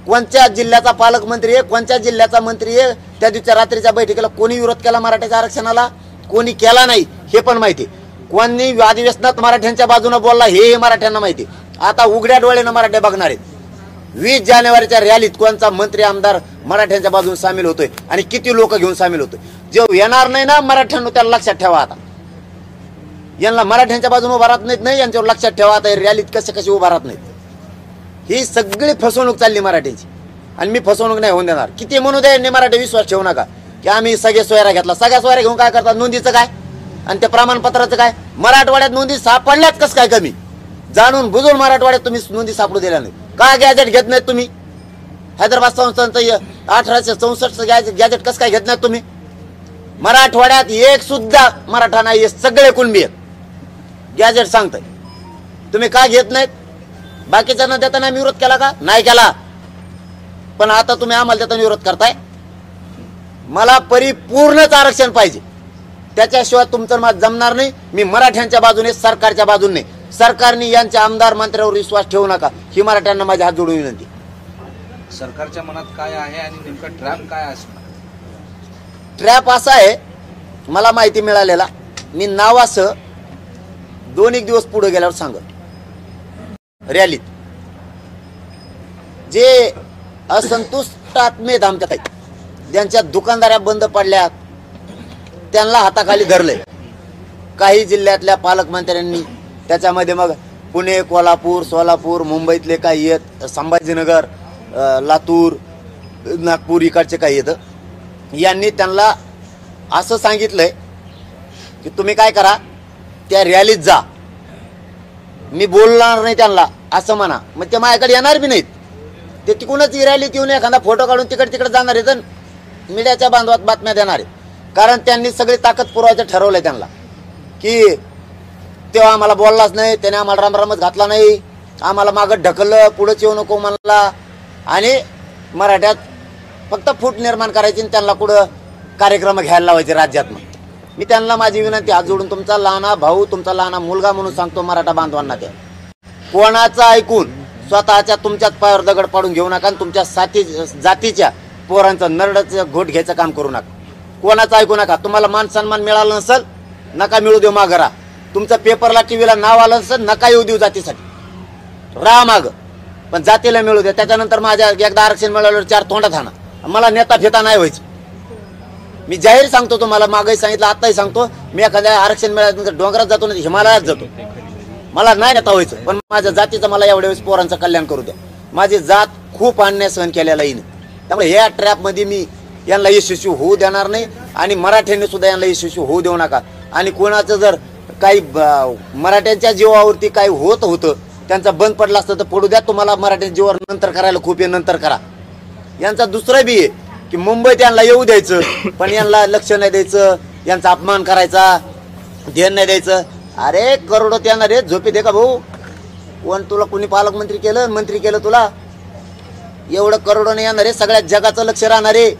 कोणत्या जिल्ह्याचा पालकमंत्री आहे? कोणत्या जिल्ह्याचा मंत्री आहे? त्या दिवशी रात्रीच्या बैठकीला कोणी विरोध केला मराठ्याच्या आरक्षणाला? कोणी केला नाही हे पण माहिती. कोणी अधिवेशनात मराठ्यांच्या बाजूने बोलला हे मराठ्यांना माहिती. आता उघड्या डोळ्यानं मराठे बघणार आहेत. 20 जानेवारीच्या रॅलीत कोणचा मंत्री आमदार मराठ्यांच्या बाजूने सामील होतोय आणि किती लोक घेऊन सामील होतोय? जे येणार नाही ना मराठ्यांनो त्याला लक्षात ठेवा. आता यांना मराठ्यांच्या बाजूने उभा राहत नाही. यांच्यावर लक्षात ठेवा. आता रॅलीत कसे उभा राहत नाहीत. ही सगळी फसवणूक चालली मराठ्यांची. आणि मी फसवणूक नाही होऊन देणार. किती म्हणू द्या यांनी मराठी विश्वास ठेवू नका की आम्ही सगळे सोयरा घेतला. सगळ्या सोयरा घेऊन काय करतात? नोंदीचं काय आणि त्या प्रमाणपत्राचं काय? मराठवाड्यात नोंदी सापडल्यात कसं काय कमी? जाणून बुजून मराठवाड्यात तुम्ही नोंदी सापडू दिल्या नाही. का गॅजेट घेत नाहीत तुम्ही? हैदराबाद संस्थांचं 1864 गॅजेट कसं काय घेत नाहीत तुम्ही? मराठवाड्यात एक सुद्धा मराठा नाही. हे सगळे कुणबी आहेत. गॅजेट सांगताय तुम्ही का घेत नाहीत? बाकीच्यांना देताना आम्ही विरोध केला का? नाही केला. पण आता तुम्ही आम्हाला देताना विरोध करताय. मला परिपूर्णच आरक्षण पाहिजे. त्याच्याशिवाय तुमचं मत जमणार नाही. मी मराठ्यांच्या बाजूने, सरकारच्या बाजूने. सरकारने यांच्या आमदार मंत्र्यावर विश्वास ठेवू नका ही मराठ्यांना माझ्या हात जोडून विनंती. सरकारच्या मनात काय आहे आणि नेमका ट्रॅप काय असणार? ट्रॅप असा आहे मला माहिती मिळालेला. मी नावासह 2-1 दिवस पुढे गेल्यावर सांगत. रॅलीत जे असंतुष्ट आत्मे आहेत आमच्या काही, ज्यांच्या दुकानदाऱ्या बंद पडल्या त्यांना हाताखाली धरलंय काही जिल्ह्यातल्या पालकमंत्र्यांनी. त्याच्यामध्ये मग पुणे, कोल्हापूर, सोलापूर, मुंबईतले काही आहेत, संभाजीनगर, लातूर, नागपूर इकडचे काही येतं. यांनी त्यांना असं सांगितलंय की तुम्ही काय करा, त्या रॅलीत जा. मी बोलणार नाही त्यांना असं म्हणा. मग ते माझ्याकडे येणार बी नाहीत. ते तिकडूनच रॅलीत येऊन एखादा फोटो काढून तिकडे जाणार आहेत. मीडियाच्या बांधवात बातम्या देणार आहेत. कारण त्यांनी सगळी ताकद पुरवायचं ठरवलंय त्यांना की तेव्हा आम्हाला बोललाच नाही, त्याने आम्हाला रामरामच घातला नाही, आम्हाला मागं ढकललं, पुढंच येऊ नको म्हणला. आणि मराठ्यात फक्त फूट निर्माण करायची आणि त्यांना पुढं कार्यक्रम घ्यायला लावायचे राज्यात. मी त्यांना माझी विनंती हात जोडून तुमचा लहाना भाऊ, तुमचा लहाना मुलगा म्हणून सांगतो मराठा बांधवांना, त्या कोणाचं ऐकून स्वतःच्या तुमच्याच पायावर दगड पाडून घेऊ नका आणि तुमच्या जातीच्या पोरांचं नरडाचं घोट घ्यायचं काम करू नका. कोणाचं ऐकू नका. तुम्हाला मान सन्मान मिळाला नसेल नका मिळू देऊ मागरा. तुमचं पेपरला टीव्हीला नाव आलं नसेल नका येऊ देऊ जातीसाठी, राहा माग, पण जातीला मिळू द्या. त्याच्यानंतर माझ्या एकदा आरक्षण मिळाल्यावर 4 तोंडात हाना. मला नेता फेता नाही व्हायचं. मी जाहीर सांगतो तुम्हाला, मागही सांगितलं आताही सांगतो, मी एखाद्या आरक्षण मिळाल्यानंतर डोंगरात जातो ना हिमालयात जातो. मला नाही नेता व्हायचं, पण माझ्या जातीचं मला एवढ्या वेळेस पोरांचं कल्याण करू द्या. माझी जात खूप अन्याय सहन केलेला येईन. त्यामुळे ह्या ट्रॅपमध्ये मी यांना यशस्वी होऊ देणार नाही आणि मराठ्यांनी सुद्धा यांना यशस्वी होऊ देऊ नका. आणि कोणाचं जर काही मराठ्यांच्या जीवावरती काही होतं त्यांचा बंद पडला असतं तर पडू द्या. तुम्हाला मराठ्यांच्या जीवावर नंतर करायला खूप आहे, नंतर करा. यांचा दुसरा बी आहे की मुंबईत यांना येऊ द्यायचं, पण यांना लक्ष नाही द्यायचं, यांचा अपमान करायचा, ध्यान नाही द्यायचं. अरे करोडो त्यांना रे झोपी दे का भाऊ? कोण तुला कोणी पालकमंत्री केलं, मंत्री केलं तुला? एवढं करोडो नाही येणार रे. सगळ्या जगाचं लक्ष राहणार रे.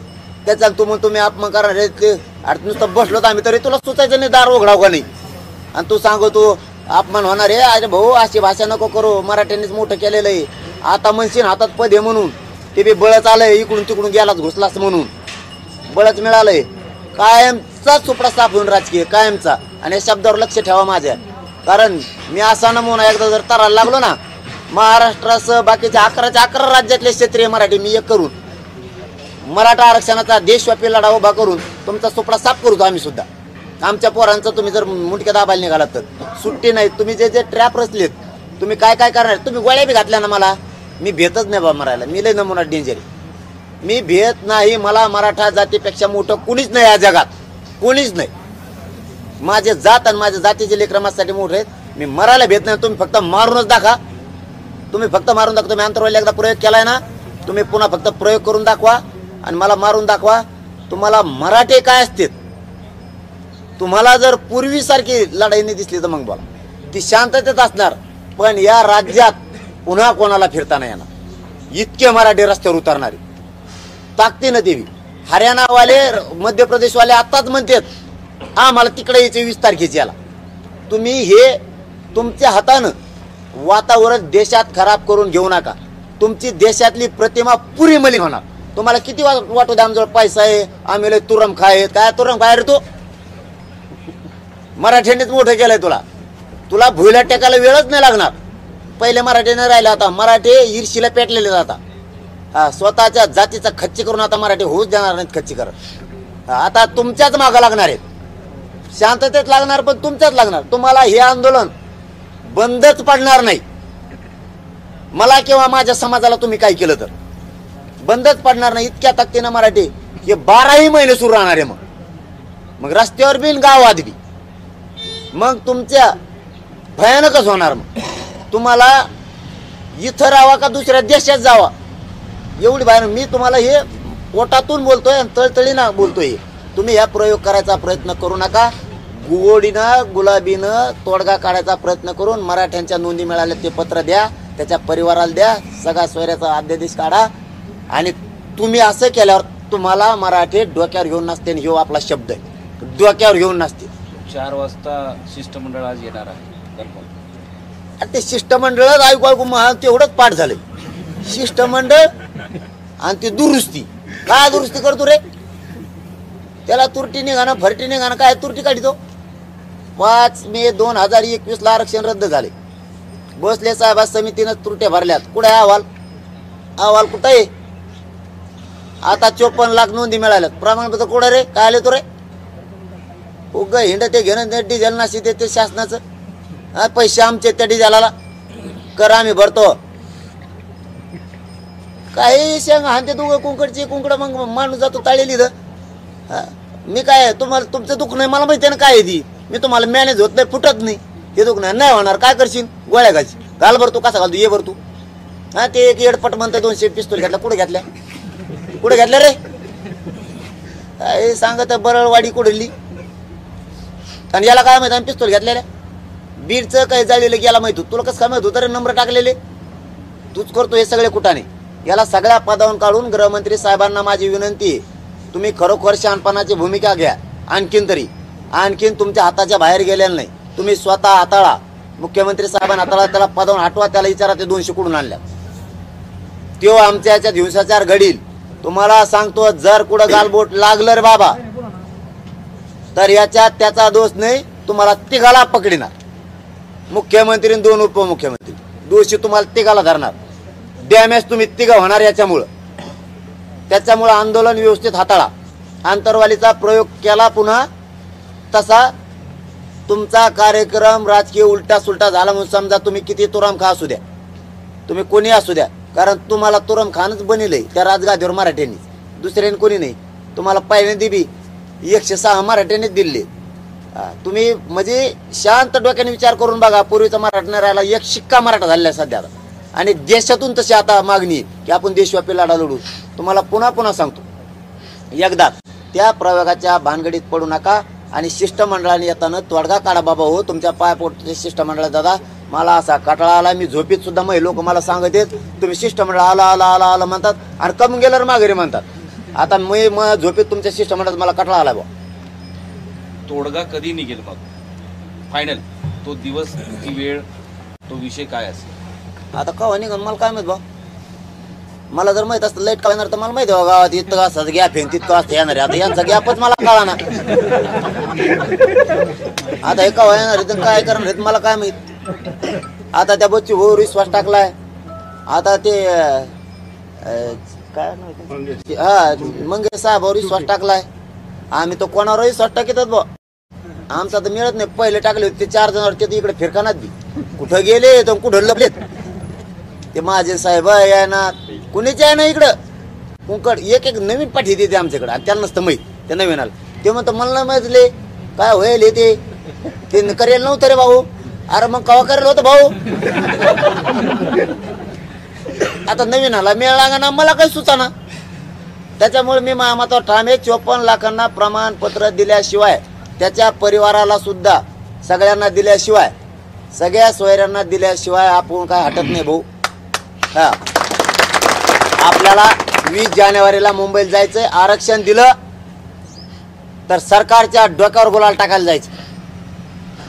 त्याचा तुम्ही अपमान करणार रे. ते नुसतं बसलो तर आम्ही तरी तुला सुचायचं नाही, दार उघडाव का नाही. आणि तू सांगू तू अपमान होणार आहे. अरे भाऊ अशी भाषा नको करू, मराठ्यांनीच मोठं केलेलं आहे. आता म्हणशील हातात पद आहे म्हणून ते बी बळच आलंय, इकडून तिकडून गेलाच घुसलाच म्हणून बळच मिळालंय. कायमचा चोपडा साफ होऊन राजकीय कायमचा. आणि या शब्दावर लक्ष ठेवा माझ्या, कारण मी असा नमुना एकदा जर तरायला लागलो ना, महाराष्ट्रासह बाकीच्या 11 राज्यातले क्षेत्रीय मराठी मी एक करून मराठा आरक्षणाचा देशव्यापी लढा उभा करून तुमचा चोपडा साफ करू आम्ही सुद्धा. आमच्या पोरांचं तुम्ही जर मुंडक्या दाबायला निघालात तर सुट्टी नाही. तुम्ही जे ट्रॅप रचलेत, तुम्ही काय काय करणार, तुम्ही गोळ्या बी घातल्या ना मला, मी भेटच नाही बा मरायला. मी लय नमुना डेंजर, मी भेट नाही. मला मराठा जातीपेक्षा मोठं कुणीच नाही या जगात, कुणीच नाही. माझे जात आणि माझ्या जातीचे लेकरं माझ्यासाठी मोठे आहेत. मी मरायला भेट नाही. तुम्ही फक्त मारूनच दाखवा, तुम्ही फक्त मारून दाखवा. तुम्ही अंतरवाली एकदा प्रयोग केलाय ना, तुम्ही पुन्हा फक्त प्रयोग करून दाखवा आणि मला मारून दाखवा. तुम्हाला मराठे काय असते, तुम्हाला जर पूर्वीसारखी लढाई नाही दिसली तर मग बोला, ती शांततेत असणार. पण या राज्यात पुन्हा कोणाला फिरता नाही येणार, इतके मराठी रस्त्यावर उतरणारे ताकदीनं देवी. हरियाणावाले मध्य प्रदेशवाले आताच म्हणतात आम्हाला तिकडे यायचे 20 तारखेची याला. तुम्ही हे तुमच्या हातानं वातावरण देशात खराब करून घेऊ नका. तुमची देशातली प्रतिमा पुरी मलिन होणार. तुम्हाला किती वाटू द्या आमच्याजवळ पैसा आहे, आम्ही लय तुरम खाय. काय तुरम खाय रे तू? मराठ्यांनीच मोठं केलंय तुला. तुला भुईला टेकायला वेळच नाही लागणार. पहिले मराठीने राहिले, आता मराठी ईर्षीला पेटलेले जातात. हा, स्वतःच्या जातीचा खच्ची करून आता मराठी होऊच देणार नाहीत खच्ची करत. आता तुमच्याच मागं लागणार आहेत, शांततेत लागणार, पण तुमच्याच लागणार. तुम्हाला हे आंदोलन बंदच पडणार नाही. मला किंवा माझ्या समाजाला तुम्ही काय केलं तर बंदच पडणार नाही. इतक्या ताकदीनं मराठी हे 12ही महिने सुरू राहणार आहे. मग रस्त्यावर बी गावात बी मग तुमच्या भयानकच होणार. मग तुम्हाला इथं राहावा का दुसऱ्या देशात जावा, एवढी भयानक. मी तुम्हाला हे पोटातून बोलतोय आणि तळतळीनं बोलतोय. तुम्ही या प्रयोग करायचा प्रयत्न करू नका. गोडीनं गुलाबीनं तोडगा काढायचा प्रयत्न करून मराठ्यांच्या नोंदी मिळाल्या ते पत्र द्या, त्याच्या परिवाराला द्या, सगळा सोयऱ्याचा अध्यादेश काढा. आणि तुम्ही असं केल्यावर तुम्हाला मराठी डोक्यावर घेऊन नसते. आणि ह्यो आपला शब्द आहे, डोक्यावर घेऊन नसते. 4 वाजता शिष्टमंडळ आज येणार आहे. ते शिष्टमंडळच ऐकू तेवढंच पाठ झालंय. शिष्टमंडळ आणि ती दुरुस्ती. काय दुरुस्ती करतो रे? त्याला तुरटी निघाणं फरटी निघाणं, काय तुरटी काढतो? 5 मे 2021 आरक्षण रद्द झाले. भोसले साहेब समितीनं तुरट्या भरल्यात. कुठे अहवाल? अहवाल कुठं आहे? आता 54 लाख नोंदी मिळाल्यात. प्रमाणपत्र कुठं रे? काय आले तो रे? उग हिंड ते घेणं डिझेल नाशी देते शासनाचं. पैसे आमचे त्या डिझेलाला कर आम्ही भरतो. काही शेंग हानते तू कुंकडची कुंकड, मग माणूस जातो ताळेली. मी काय तुम्हाला तुमचं दुःख नाही मला माहिती आहे ना काय ती. मी तुम्हाला मॅनेज होत नाही, फुटत नाही. हे दुःख नाही होणार. काय करशील? गोळ्या घालशील. घाल भरतो. कसा घालतो? ये भरतो. हा, ते एक एडपट म्हणतं 200 पिस्तूल घेतल्या. कुठे घेतल्या? कुठे घेतल्या रे? हे सांगत बरळवाडी कुठली. आणि याला काय माहिती आम्ही पिस्तूल घेतलेल्या? बीडचं काही जाळलेलं याला माहित होतं. तुला कसं काय माहित होतं रे? नंबर टाकलेले तूच करतो हे सगळे कुठाने. याला सगळ्या पदावरून काढून गृहमंत्री साहेबांना माझी विनंती आहे, तुम्ही खरोखर शहाणपणाची भूमिका घ्या. आणखीन तुमच्या हाताच्या बाहेर गेलेलं नाही. तुम्ही स्वतः हाताळा. मुख्यमंत्री साहेबांना हाताळा. त्याला पदावरून हटवा. त्याला विचारा ते 200 कुठून आणल्या. तो आमच्या याच्यात हिंसाचार घडील. तुम्हाला सांगतो, जर कुठं गालबोट लागलं रे बाबा तर याच्यात त्याचा दोष नाही. तुम्हाला तिघाला पकडिणार. मुख्यमंत्री आणि 2 उपमुख्यमंत्री दोषी तुम्हाला तिघाला धरणार. डॅमेज तुम्ही तिघं होणार त्याच्यामुळं आंदोलन व्यवस्थित हाताळा. आंतरवालीचा प्रयोग केला पुन्हा तसा तुमचा कार्यक्रम राजकीय उलटा सुलटा झाला म्हणून समजा. तुम्ही किती तुरम खा असू द्या, तुम्ही कोणी असू द्या, कारण तुम्हाला तुरम खानच बनिलंय त्या राजगादीवर मराठ्यांनी, दुसऱ्याने कोणी नाही. तुम्हाला पहिल्यांदा बी 106 मराठ्यांनीच दिले. तुम्ही म्हणजे शांत डोक्याने विचार करून बघा. पूर्वीचा मराठा नाही राहिला, 1 शिक्का मराठा झालेला आहे सध्या. आणि देशातून तशी आता मागणी की आपण देशव्यापी लढा लढू. तुम्हाला पुन्हा सांगतो, एकदा त्या प्रयोगाच्या भानगडीत पडू नका. आणि शिष्टमंडळाने येताना तोडगा काढा बाबा. हो, तुमच्या पायापोटचे शिष्टमंडळ दादा. मला असा कटाळा आला. मी झोपीत सुद्धा मग लोक मला सांगत आहेत तुम्ही शिष्टमंडळ आला म्हणतात आणि कम गेल्यावर माघारी म्हणतात. आता मी मग झोपीत तुमच्या शिष्टमंडळात मला कटाळा आला बा. तोडगा कधी निघेल मग फायनल? तो दिवस, ती वेळ, तो विषय काय असेल? आता कवा निघाल मला काय माहित बा. मला जर माहित असतं लाईट का येणार तर मला माहिती आहे गावात इतकं असं गॅप आहे तितकं असतं येणार आहे. आता यांचा गॅपच मला कळा ना. आता हे का येणार आहे काय करणार आहेत मला काय माहित. आता त्या बच्ची भाऊ विश्वास टाकलाय. आता ते काय हा मंगेश साहेबावर विश्वास टाकलाय. आम्ही तो कोणावर विश्वास टाकतात बा. आमचा तर मिळत नाही. पहिले टाकले होते ते 4 जण ते इकडे फिरकानात बी कुठं गेले तर कुठं लपलेत ते माझे साहेब आहे ना कुणीच आहे ना इकडं कुंकड एक एक नवीन पाठी देते आमच्याकडे आणि त्यांना नसतं माहीत ते नवीन आलं ते म्हणतं मला नाही माहितले काय होईल ते करेल नव्हतं रे भाऊ. अरे मग कवा करेल होतं भाऊ. आता नवीन आला मेळ लागा ना मला काही सुचाना. त्याच्यामुळे मी मामातो ठामे 54 लाखांना प्रमाणपत्र दिल्याशिवाय त्याच्या परिवाराला सुद्धा सगळ्यांना दिल्याशिवाय सगळ्या सोयऱ्यांना दिल्याशिवाय आपण काय हटत नाही भाऊ. हा आपल्याला 20 जानेवारीला मुंबईला जायचंय. आरक्षण दिलं तर सरकारच्या डोक्यावर गुलाल टाकायला जायचं.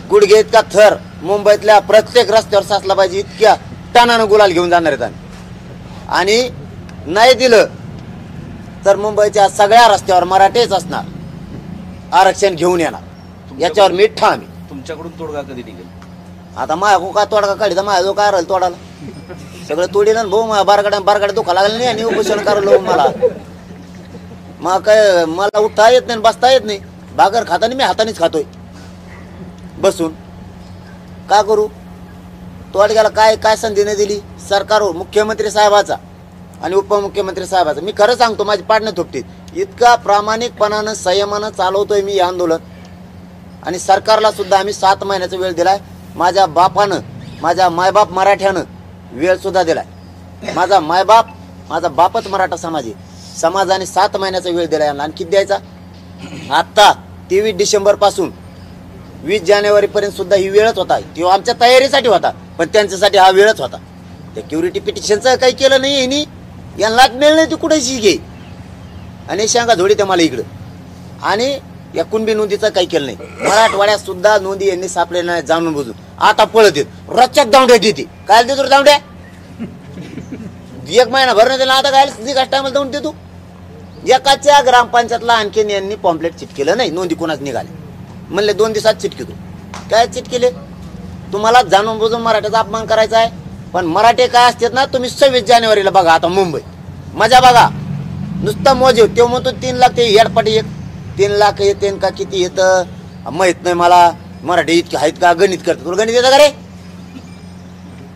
गुडघे इतका थर मुंबईतल्या प्रत्येक रस्त्यावर साचला पाहिजे इतक्या टनानं गुलाल घेऊन जाणार आहेत. आणि नाही दिलं तर मुंबईच्या सगळ्या रस्त्यावर मराठेच असणार. आरक्षण घेऊन येणार याच्यावर मी ठाम. तुमच्याकडून तोडगा कधी निघेल. आता माझ्या काय तोडगा काढी तर माझ्या जो काय राहील तोडाला सगळं तोडील ना भाऊ. बारगाड्या दुखा लागलं नाही आणि उपोषण करायला मला मग काय मला उठता येत नाही बसता येत नाही. भाकर खाताना मी हातानेच खातोय बसून. का करू. तोडग्याला काय काय संधी नाही दिली सरकारवर मुख्यमंत्री साहेबाचा आणि उपमुख्यमंत्री साहेबाचा. मी खरं सांगतो माझी पाडणे थोपटीत इतका प्रामाणिकपणानं संयमानं चालवतोय मी आंदोलन. आणि सरकारला सुद्धा आम्ही 7 महिन्याचा वेळ दिलाय. माझ्या बापानं माझ्या मायबाप मराठ्यानं वेळ सुद्धा दिलाय. माझा मायबाप माझा बापच मराठा समाज आहे. समाजाने 7 महिन्याचा वेळ दिलाय. आणि किती द्यायचा. आत्ता 23 डिसेंबर पासून 20 जानेवारी पर्यंत सुद्धा ही वेळच होता. तो आमच्या तयारीसाठी होता पण त्यांच्यासाठी हा वेळच होता. सिक्युरिटी पिटिशनचं काही केलं नाही यांनी. यांनाच मिळलं नाही ती कुठेशी घे आणि शेंगा झोडी ते मला इकडं. आणि या कुणबी नोंदीचं काही केलं नाही. मराठवाड्यात सुद्धा नोंदी यांनी सापडले नाही जाणून बुजून. आता पळत येत रच्च्यात दावड्या देते. काय देतो दावड्या 1 महिना भर नाही. आता काय टायमाला जाऊन देतो. एकाच्या ग्रामपंचायतला आणखीन यांनी पॉम्पलेट चिटकेलं नाही. नोंदी कोणाच निघाले म्हणले 2 दिवसात चिटकेतो. काय चिटकेले. तुम्हाला जाणून बुजून मराठ्याचा अपमान करायचा आहे. पण मराठे काय असतात ना तुम्ही 26 जानेवारीला बघा. आता मुंबई मजा बघा नुसतं मोजे. ते म्हणतो 3 लाख ते हेडपाटी 3 लाख येते का किती येतं माहित नाही मला. मराठी इतके आहेत का गणित करतात. तुला गणित येतं का रे.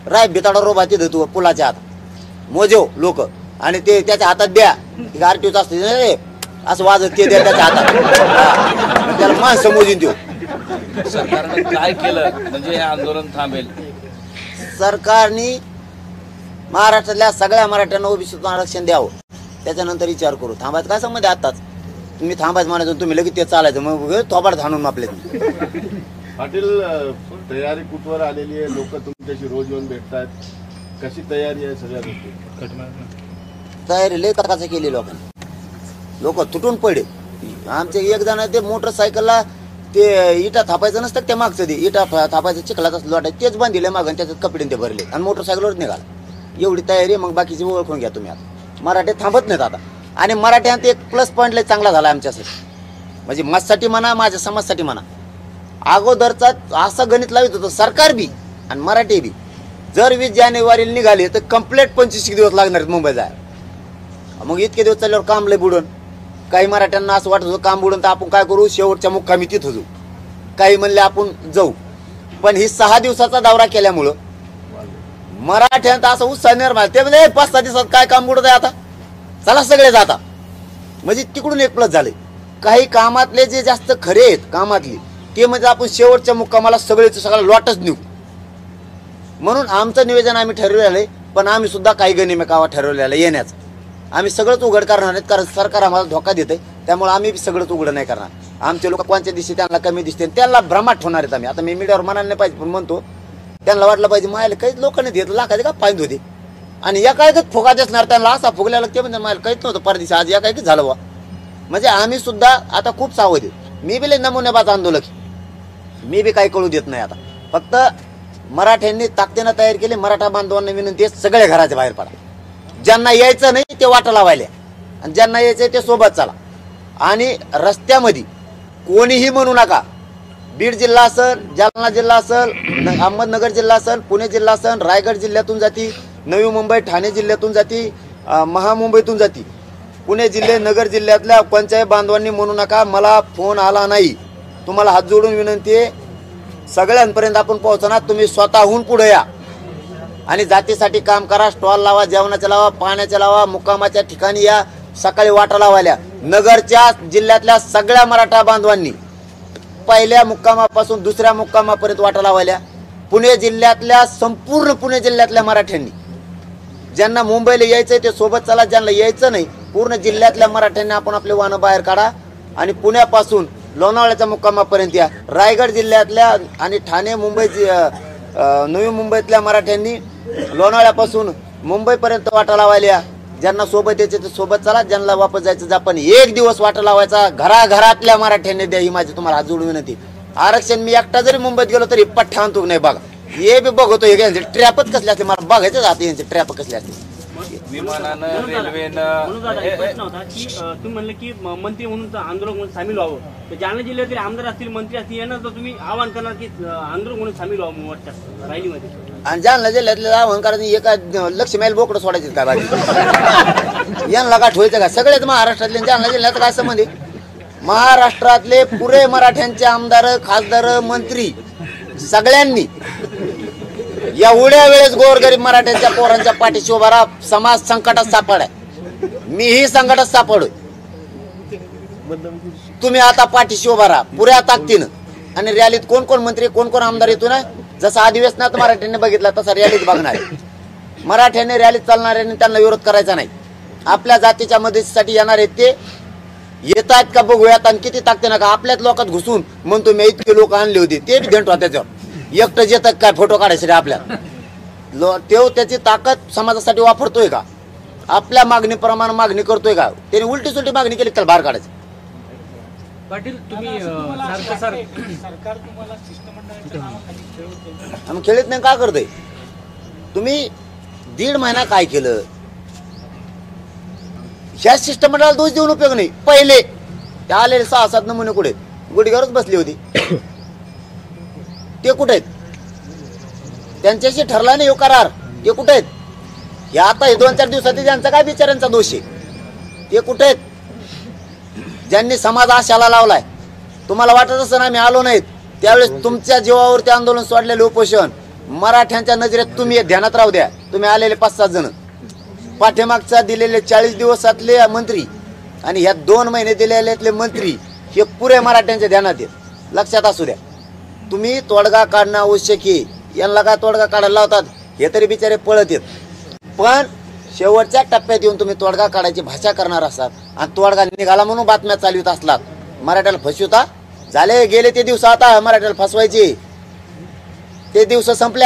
राय बिताडा रोबा तिथं तू पुलाच्या हात मोजेव लोक आणि ते त्याच्या हातात द्या. आरटीओच असते असं वाजत ते द्या त्याच्या हातात. त्याला माणसं मोजून देऊ. सरकारनं काय केलं म्हणजे हे आंदोलन थांबेल. सरकारने महाराष्ट्रातल्या सगळ्या मराठ्यांना ओबीसीतून आरक्षण द्यावं. त्याच्यानंतर विचार करू. थांबायचं काय संबंध आताच. तुम्ही थांबायचं म्हणायचं तुम्ही लगेच ते चालायचं मग थोबाड धाणून आपले. पाटील तयारी कुठवर आलेली आहे. लोक तुमच्याशी रोज येऊन भेटतात. कशी तयारी आहे सगळ्या गोष्टी. तयारी लय काकाचं केली लोकांनी. लोक तुटून पडले. आमचे एक जण ते मोटरसायकलला ते इटा थापायचं नसतं ते मागचं ते इटा थापायचं चिखलात असं लोटायचं तेच बांधिले मागं त्याच्यात कपडे ते भरले आणि मोटरसायकलवर निघाला. एवढी तयारी. मग बाकीची ओळखून घ्या तुम्ही. आता मराठी थांबत नाहीत आता. आणि मराठ्यांत एक प्लस पॉईंट लय चांगला झाला आमच्यासाठी. म्हणजे माझ्यासाठी म्हणा माझ्या समाजासाठी म्हणा. अगोदरचा असं गणित लावित होतं सरकार बी आणि मराठी बी. जर 20 जानेवारीला निघाले तर कंप्लीट 25 दिवस लागणार आहेत मुंबई जायला. मग इतके दिवस चालल्यावर काम लय बुडून. काही मराठ्यांना असं वाटत होतं काम बुडून तर आपण काय करू शेवटच्या मुक्कामी तिथं जाऊ. काही म्हणले आपण जाऊ. पण ही 6 दिवसाचा दौरा केल्यामुळं मराठ्यांत असं उत्साह निर्माण. ते म्हणजे 5-6 दिवसात काय काम बुडत आहे आता चला सगळे जाता. म्हणजे तिकडून एक प्लस झाले. काही कामातले जे जास्त खरे आहेत कामातले ते म्हणजे आपण शेवटच्या मुक्कामाला सगळं लॉटच नेऊ. म्हणून आमचं निवेदन आम्ही ठरवलेलं आहे. पण आम्ही सुद्धा काही गनिमेकावा ठरवलेला येण्याचं. आम्ही सगळंच उघड करणार नाहीत कारण सरकार आम्हाला धोका देते. त्यामुळे आम्ही सगळंच उघड नाही करणार. आमचे लोक कोणत्या दिवशी त्यांना कमी दिसते त्यांना भ्रमाट होणार आहेत. आम्ही आता मी मीडियावर म्हणायला नाही पाहिजे पण म्हणतो त्यांना वाटलं पाहिजे मायला काहीच लोकांनी देत लाखाचे का पाहिजे होते आणि या काय फुगाच असणार त्यांना असा फुगल्याला ते म्हणजे मला काहीच नव्हतं परदेशी आज या काय झालं बा. म्हणजे आम्ही सुद्धा आता खूप सावध आहे. मी बी लय नमुनेबाज आंदोलक. मी बी काही कळू देत नाही. आता फक्त मराठ्यांनी ताकदीनं तयार केली. मराठा बांधवांना विनंती आहे सगळे घराच्या बाहेर पडा. ज्यांना यायचं नाही ते वाटा लावायला आणि ज्यांना यायचंय ते सोबत चला. आणि रस्त्यामध्ये कोणीही म्हणू नका, बीड जिल्हा असेल, जालना जिल्हा असेल, अहमदनगर जिल्हा असेल, पुणे जिल्हा असेल, रायगड जिल्ह्यातून जाती, नवी मुंबई ठाणे जिल्ह्यातून जाती, महामुंबईतून जाती, पुणे जिल्हे नगर जिल्ह्यातल्या पंचायत बांधवांनी म्हणू नका मला फोन आला नाही. तुम्हाला हात जोडून विनंती आहे, सगळ्यांपर्यंत आपण पोहोचणार. तुम्ही स्वतःहून पुढे या आणि जातीसाठी काम करा. स्टॉल लावा, जेवणाच्या लावा, पाण्याच्या लावा, मुक्कामाच्या ठिकाणी या, सकाळी वाटा लावायला. नगरच्या जिल्ह्यातल्या सगळ्या मराठा बांधवांनी पहिल्या मुक्कामापासून दुसऱ्या मुक्कामापर्यंत वाटा लावायला. पुणे जिल्ह्यातल्या संपूर्ण पुणे जिल्ह्यातल्या मराठ्यांनी ज्यांना मुंबईला यायचंय ते सोबत चला, ज्यांना यायचं नाही पूर्ण जिल्ह्यातल्या मराठ्यांनी आपण आपले वाहनं बाहेर काढा आणि पुण्यापासून लोणावळ्याच्या मुक्कामापर्यंत या. रायगड जिल्ह्यातल्या आणि ठाणे मुंबई नवी मुंबईतल्या मराठ्यांनी लोणावळ्यापासून मुंबईपर्यंत वाटा लावायला या. ज्यांना सोबत यायचे ते सोबत चला, ज्यांना वापस जायचं जापान एक दिवस वाटा लावायचा. घराघरातल्या मराठ्यांनी द्या, ही माझी तुम्हाला हात जोडून विनंती. आरक्षण मी एकटा जरी मुंबईत गेलो तरी पठ्ठा आणतो नाही बघा. हे बी बघतो यांचे ट्रॅपच कसले असते, मला बघायचं जाते यांचे ट्रॅप कसले असते. विमानानं म्हणून दादा, एक रेल्वेनं प्रश्न होता की तुम्ही म्हणले की मंत्री म्हणून आंदोलन म्हणून सामील व्हावं. तर जालना जिल्ह्यातील आमदार असतील, मंत्री असतील, यांना तर तुम्ही आवाहन करणार की आंदोलन म्हणून सामील व्हावं मोर्चात रॅलीमध्ये. आणि जालना जिल्ह्यातल्या अहंकार एका लक्ष्मीला बोकडं सोडायचे काय बाकी यांना गाठ व्हायचं का? सगळेच महाराष्ट्रातले जालना जिल्ह्यात काय संबंध आहे? महाराष्ट्रातले पुरे मराठ्यांचे आमदार, खासदार, मंत्री सगळ्यांनी एवढ्या वेळेस गोरगरीब मराठ्यांच्या पोरांच्या पाठीशी उभा राहा. समाज संकटात सापडाय, मीही संकटात सापडोय. तुम्ही आता पाठीशी उभा राहा पुऱ्या ताकदीनं. आणि रॅलीत कोण कोण मंत्री, कोण कोण आमदार येतो ना, जसं अधिवेशनात मराठ्यांनी बघितला तसा रॅलीत बघणार. मराठ्यांनी रॅलीत चालणाऱ्यांनी त्यांना विरोध करायचा नाही. आपल्या जातीच्या मदतीसाठी येणार आहेत ते येत आहेत का बघूयात. आणि किती ताकते नका आपल्याच लोकात घुसून म्हणतो मी इतके लोक आणले होते, ते बी धेंट होत्या त्याच्यावर. एकटं येतात काय फोटो काढायचे रे आपल्याला? तेव त्याची ताकद समाजासाठी वापरतोय का? आपल्या मागणीप्रमाणे मागणी करतोय का? त्याने उलटी सुलटी मागणी केली त्याला बाहेर काढायचं. पाटील तुम्ही सरकार तुम्हाला शिष्टमंडळाच्या नावाखाली आम्ही खेळत नाही का करतोय? तुम्ही 1.5 महिना काय केलं? ह्या शिष्टमंडळाला दोष देऊन उपयोग नाही. पहिले ते आलेले 6-7 नमुने कुठे गुडघ्यावरच बसली होती, ते कुठे आहेत? त्यांच्याशी ठरला नाही हो करार, ते कुठे आहेत? हे आता हे 2-4 दिवसात त्यांचा काय बिचाऱ्यांचा दोष आहे, ते कुठे आहेत? ज्यांनी समाज आशाला लावलाय. तुम्हाला वाटत असं ना आम्ही आलो नाहीत त्यावेळेस तुमच्या जीवावर ते आंदोलन सोडलेले उपोषण मराठ्यांच्या नजरेत तुम्ही ध्यानात राहू द्या. तुम्ही आलेले 5-7 जण पाठीमागचा दिलेले 40 दिवसातले मंत्री आणि ह्या 2 महिने दिलेले मंत्री हे पुरे मराठ्यांच्या ध्यानात आहेत. लक्षात असू द्या. तुम्ही तोडगा काढणं आवश्यक आहे. यांना काय तोडगा काढायला लावतात? हे तरी बिचारे पळत येत. पण शेवटच्या टप्प्यात येऊन तुम्ही तोडगा काढायची भाषा करणार असाल आणि तोडगा निघाला म्हणून बातम्या चालवित असलात, मराठ्याला फसवता. झाले गेले ते दिवस, आता मराठ्याला फसवायचे ते दिवस संपले.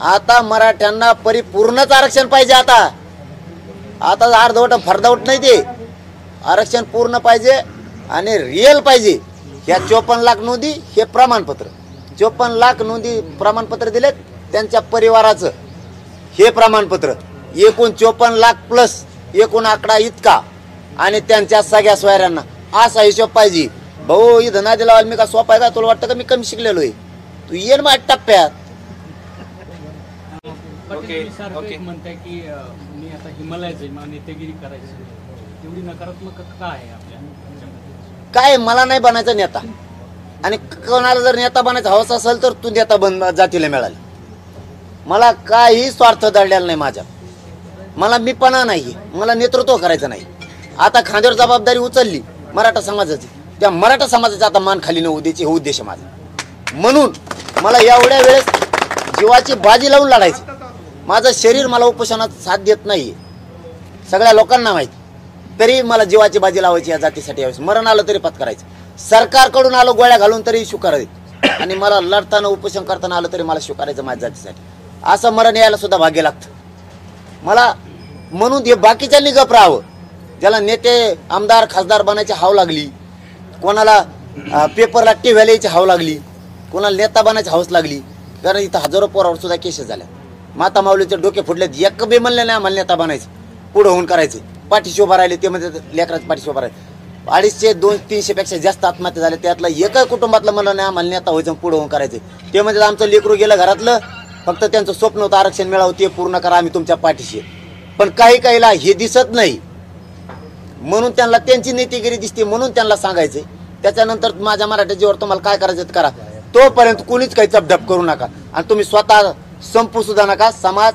आता मराठ्यांना परिपूर्णच आरक्षण पाहिजे. आता अर्धवट फर्धवट नाही, ते आरक्षण पूर्ण पाहिजे आणि रिअल पाहिजे. या 54 लाख नोंदी हे प्रमाणपत्र, 54 लाख नोंदी प्रमाणपत्र दिलेत त्यांच्या परिवाराचं हे प्रमाणपत्र. एकूण 54 लाख प्लस एकूण आकडा इतका आणि त्यांच्या सगळ्या सोयऱ्यांना असा हिशोब पाहिजे. भाऊ इथं ना दिला मी का सोपा आहे का? तुला वाटतं का मी कमी शिकलेलो आहे? तू येईल माझ्या टप्प्यात. पाटील म्हणताय की मी आता हिमालयात जाईल, मला नेतेगिरी करायची, एवढी नकारात्मक का आहे आपल्या? काय मला नाही बनायचा नेता, आणि कोणाला जर नेता बनायचा हवस असेल तर तू नेता जातीला मिळाले. मला काही स्वार्थ दडलेला नाही माझ्या. मला मीपणा नाही, मला नेतृत्व करायचं नाही. आता खांद्यावर जबाबदारी उचलली मराठा समाजाची, त्या मराठा समाजाचा आता मान खाली न द्यायची हे उद्देश माझा. म्हणून मला एवढ्या वेळेस जीवाची बाजी लावून लढायची. माझं शरीर मला उपोषणात साथ देत नाही, सगळ्या लोकांना माहिती. तरी मला जीवाची बाजी लावायची या जातीसाठी. यावेळेस मरण आलं तरी पत्करायचं. सरकारकडून आलो गोळ्या घालून तरी स्वीकारायचं, आणि मला लढताना उपोषण करताना आलं तरी मला स्वीकारायचं माझ्या जातीसाठी. असं मरण यायला सुद्धा भाग्य लागतं मला. म्हणून हे बाकीच्यांनी गप राहावं. ज्याला नेते आमदार खासदार बनायची हाव लागली, कोणाला पेपरला टीव्हीला यायची हाव लागली, कोणाला नेता बनायची हाऊस लागली. कारण इथं हजारो पोरावर सुद्धा केसेस झाल्या. माता माऊलीचे डोके फुटलेत, एक बी म्हणले नाही आम्हाला नेता बनायचं. पुढे होऊन करायचे. पाठीशी उभा राहिले ते म्हणजे लेकराच्या पाठीशी उभा राहिले. 250-300 पेक्षा जास्त आत्महत्या झाल्या, त्यातलं एका कुटुंबातलं म्हणलं नाही आम्हाला नेता व्हायचं पुढे होऊन करायचे. ते म्हणजे आमचं लेकरू गेलं घरातलं, फक्त त्यांचं स्वप्न होतं आरक्षण मिळावं, ते पूर्ण करा, आम्ही तुमच्या पाठीशी. पण काही काहीला हे दिसत नाही म्हणून त्यांना त्यांची नीतिगिरी दिसते म्हणून त्यांना सांगायचे. त्याच्यानंतर माझ्या मराठा जीवावर तुम्हाला काय करायचं ते करा, तोपर्यंत कुणीच काही चपढप करू नका आणि तुम्ही स्वतः संपू सुद्धा नका. समाज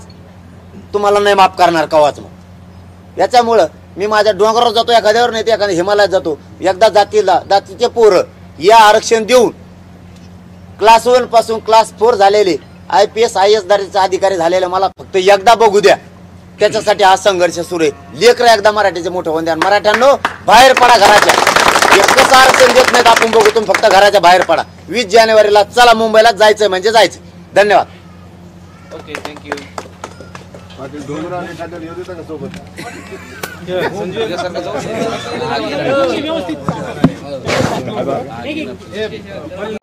तुम्हाला नाही माफ करणार कवाच. मग याच्यामुळं मी माझ्या डोंगरावर जातो, एखाद्यावर नाही ते एखाद्या हिमालयात जातो. एकदा जातीचे पोरं या आरक्षण देऊन क्लास 1 पासून क्लास 4 झालेले IPS IAS दर्जाचे अधिकारी झालेले मला फक्त एकदा बघू द्या. त्याच्यासाठी हा संघर्ष सुरू आहे. लेकरं एकदा मराठीचे मोठे होऊन द्या. मराठ्यांनो बाहेर पडा घराच्या. एकच आरक्षण देत नाहीत आपण बघू, तुम्ही फक्त घराच्या बाहेर पडा. 20 जानेवारीला चला मुंबईला जायचंय म्हणजे जायचं. धन्यवाद. Okay, thank you. पाटील डोंगरावर एखाद्याला येऊ देता का सोबत? तुझ्यासारखं जाऊ शकतो.